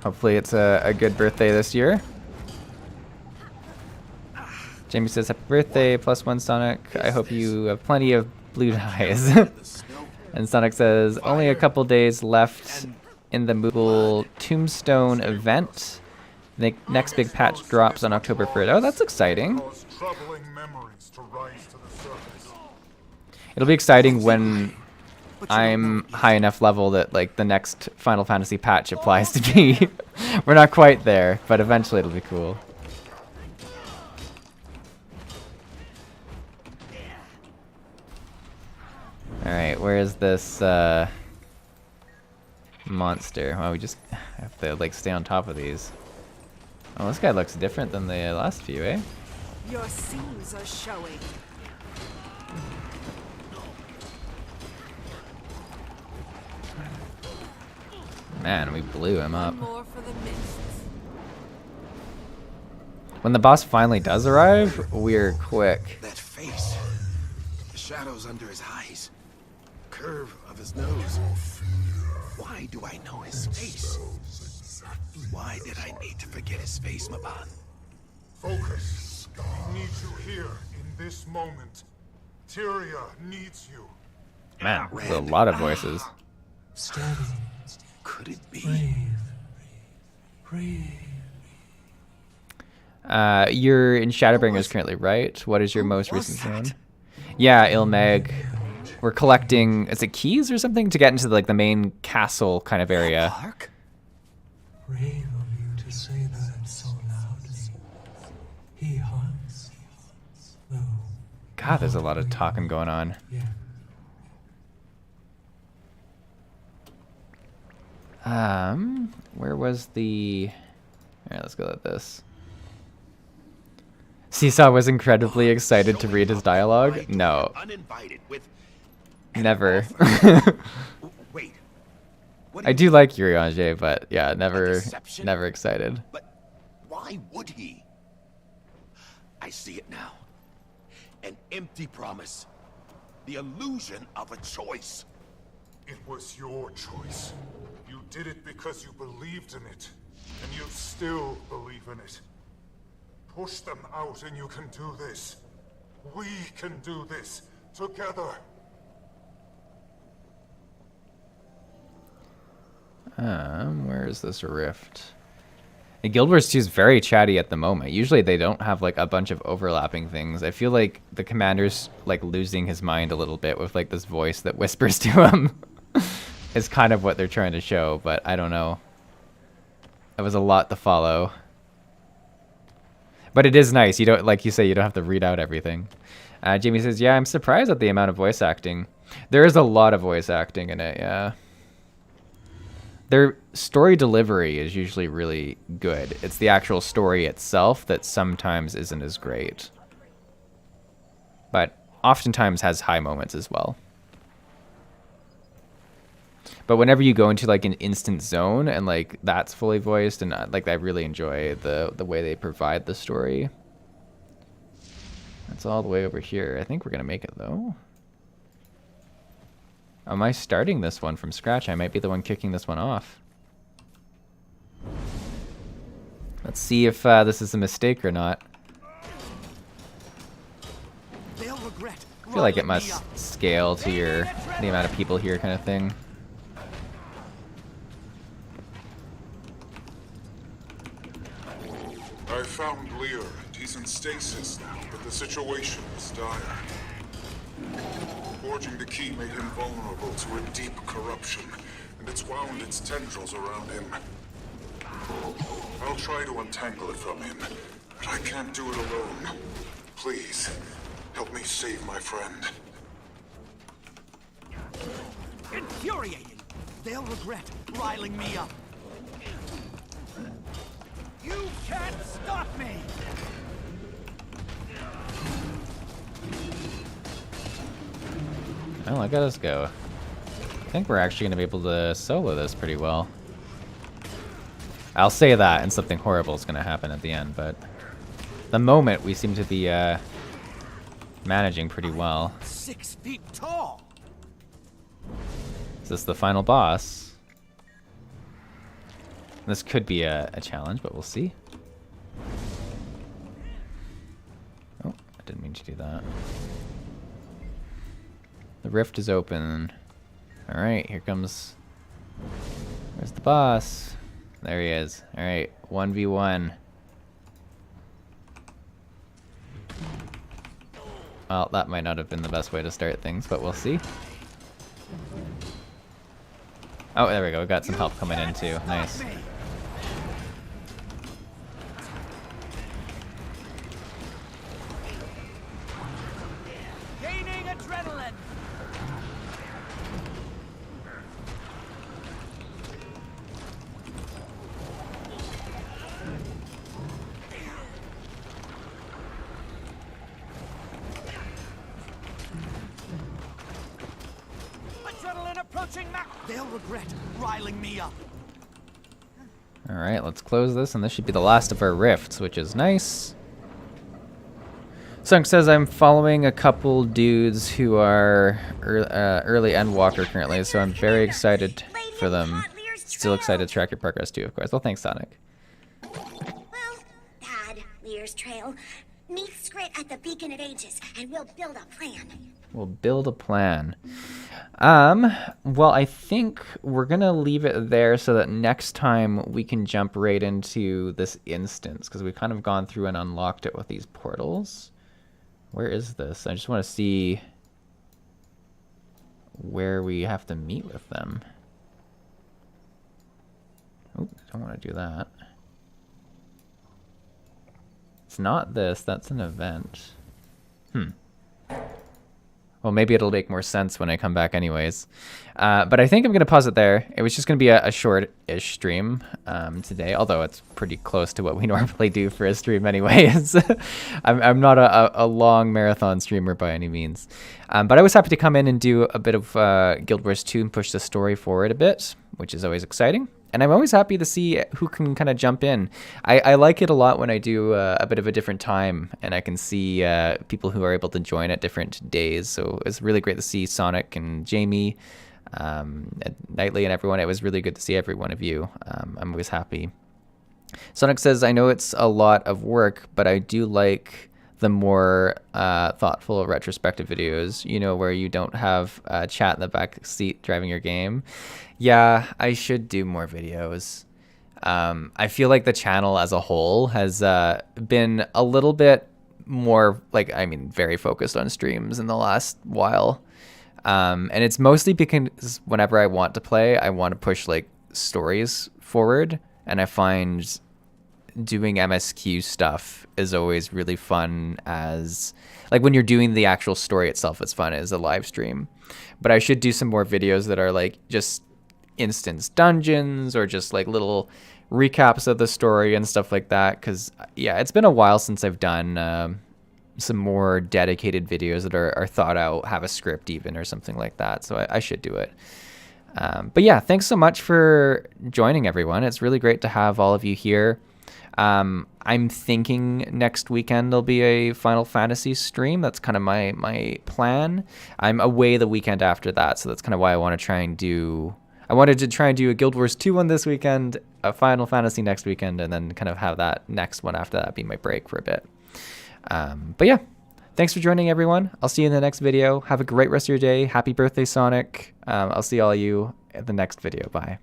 Hopefully it's a good birthday this year. Jamie says, happy birthday, +1 Sonic. I hope you have plenty of blue eyes. And Sonic says, only a couple days left in the Moogle Tombstone event. The next big patch drops on October 1st. Oh, that's exciting. It'll be exciting when I'm high enough level that like the next Final Fantasy patch applies to me. We're not quite there, but eventually it'll be cool. Alright, where is this monster? Well, we just have to like stay on top of these. Oh, this guy looks different than the last few, eh? Your seams are showing. Man, we blew him up. When the boss finally does arrive, we're quick. That face. The shadows under his eyes. Curve of his nose. Why do I know his face? Why did I need to forget his face, Maban? Focus. We need you here in this moment. Tyria needs you. Man, there's a lot of voices. Steady. Could it be? Breathe. You're in Shadowbringers currently, right? What is your most recent zone? Yeah, Ilmeg. We're collecting, is it keys or something to get into like the main castle kind of area? Brave of you to say that so loudly. He hunts. Though. God, there's a lot of talking going on. Yeah. Where was the... Alright, let's go with this. Seesaw was incredibly excited to read his dialogue. No. Never. I do like Urianger, but yeah, never excited. But why would he? I see it now. An empty promise. The illusion of a choice. It was your choice. You did it because you believed in it. And you still believe in it. Push them out and you can do this. We can do this together. Where is this rift? Guild Wars 2 is very chatty at the moment. Usually they don't have like a bunch of overlapping things. I feel like the commander's like losing his mind a little bit with like this voice that whispers to him. Is kind of what they're trying to show, but I don't know. It was a lot to follow. But it is nice. You don't, like you say, you don't have to read out everything. Jamie says, yeah, I'm surprised at the amount of voice acting. There is a lot of voice acting in it, yeah. Their story delivery is usually really good. It's the actual story itself that sometimes isn't as great. But oftentimes has high moments as well. But whenever you go into like an instant zone and like that's fully voiced, and like I really enjoy the way they provide the story. That's all the way over here. I think we're gonna make it though. Am I starting this one from scratch? I might be the one kicking this one off. Let's see if this is a mistake or not. I feel like it must scale to the amount of people here kind of thing. I found Lear, and he's in stasis now, but the situation is dire. Forging the key made him vulnerable to a deep corruption, and it's wound its tendrils around him. I'll try to untangle it from him, but I can't do it alone. Please, help me save my friend. Infuriating! They'll regret riling me up. You can't stop me! Well, look at us go. I think we're actually going to be able to solo this pretty well. I'll say that, and something horrible is going to happen at the end, but the moment we seem to be managing pretty well. 6 feet tall! Is this the final boss? This could be a challenge, but we'll see. Oh, I didn't mean to do that. The rift is open. Alright, here comes... Where's the boss? There he is. Alright, 1v1. Well, that might not have been the best way to start things, but we'll see. Oh, there we go. We got some help coming in too. Nice. Gaining adrenaline. Adrenaline approaching max. They'll regret riling me up. Alright, let's close this, and this should be the last of our rifts, which is nice. Sunk says I'm following a couple dudes who are early Endwalker currently, so I'm very excited for them. Still excited to track your progress too, of course. Well, thanks, Sonic. Well, bad, Lear's Trail. Meet Scrit at the Beacon of Ages, and we'll build a plan. We'll build a plan. Well, I think we're gonna leave it there so that next time we can jump right into this instance, because we've kind of gone through and unlocked it with these portals. Where is this? I just want to see where we have to meet with them. Oh, I don't want to do that. It's not this, that's an event. Well, maybe it'll make more sense when I come back anyways. But I think I'm going to pause it there. It was just going to be a short-ish stream today, although it's pretty close to what we normally do for a stream anyways. I'm not a long marathon streamer by any means. But I was happy to come in and do a bit of Guild Wars 2 and push the story forward a bit, which is always exciting. And I'm always happy to see who can kind of jump in. I like it a lot when I do a bit of a different time and I can see people who are able to join at different days. So it's really great to see Sonic and Jamie, and Knightley and everyone. It was really good to see every one of you. I'm always happy. Sonic says, I know it's a lot of work, but I do like the more thoughtful retrospective videos, you know, where you don't have chat in the back seat driving your game. Yeah, I should do more videos. I feel like the channel as a whole has been a little bit more, like, I mean, very focused on streams in the last while. And it's mostly because whenever I want to play, I want to push, like, stories forward. And I find doing MSQ stuff is always really fun as, like, when you're doing the actual story itself, it's fun as a live stream. But I should do some more videos that are, like, just instance dungeons or just like little recaps of the story and stuff like that, because yeah, it's been a while since I've done some more dedicated videos that are thought out, have a script even or something like that, so I should do it. But yeah, thanks so much for joining, everyone. It's really great to have all of you here. I'm thinking next weekend there'll be a Final Fantasy stream. That's kind of my plan. I'm away the weekend after that, so that's kind of why I wanted to try and do a Guild Wars 2 one this weekend, a Final Fantasy next weekend, and then kind of have that next one after that be my break for a bit. But yeah, thanks for joining, everyone. I'll see you in the next video. Have a great rest of your day. Happy birthday, Sonic. I'll see all you at the next video. Bye.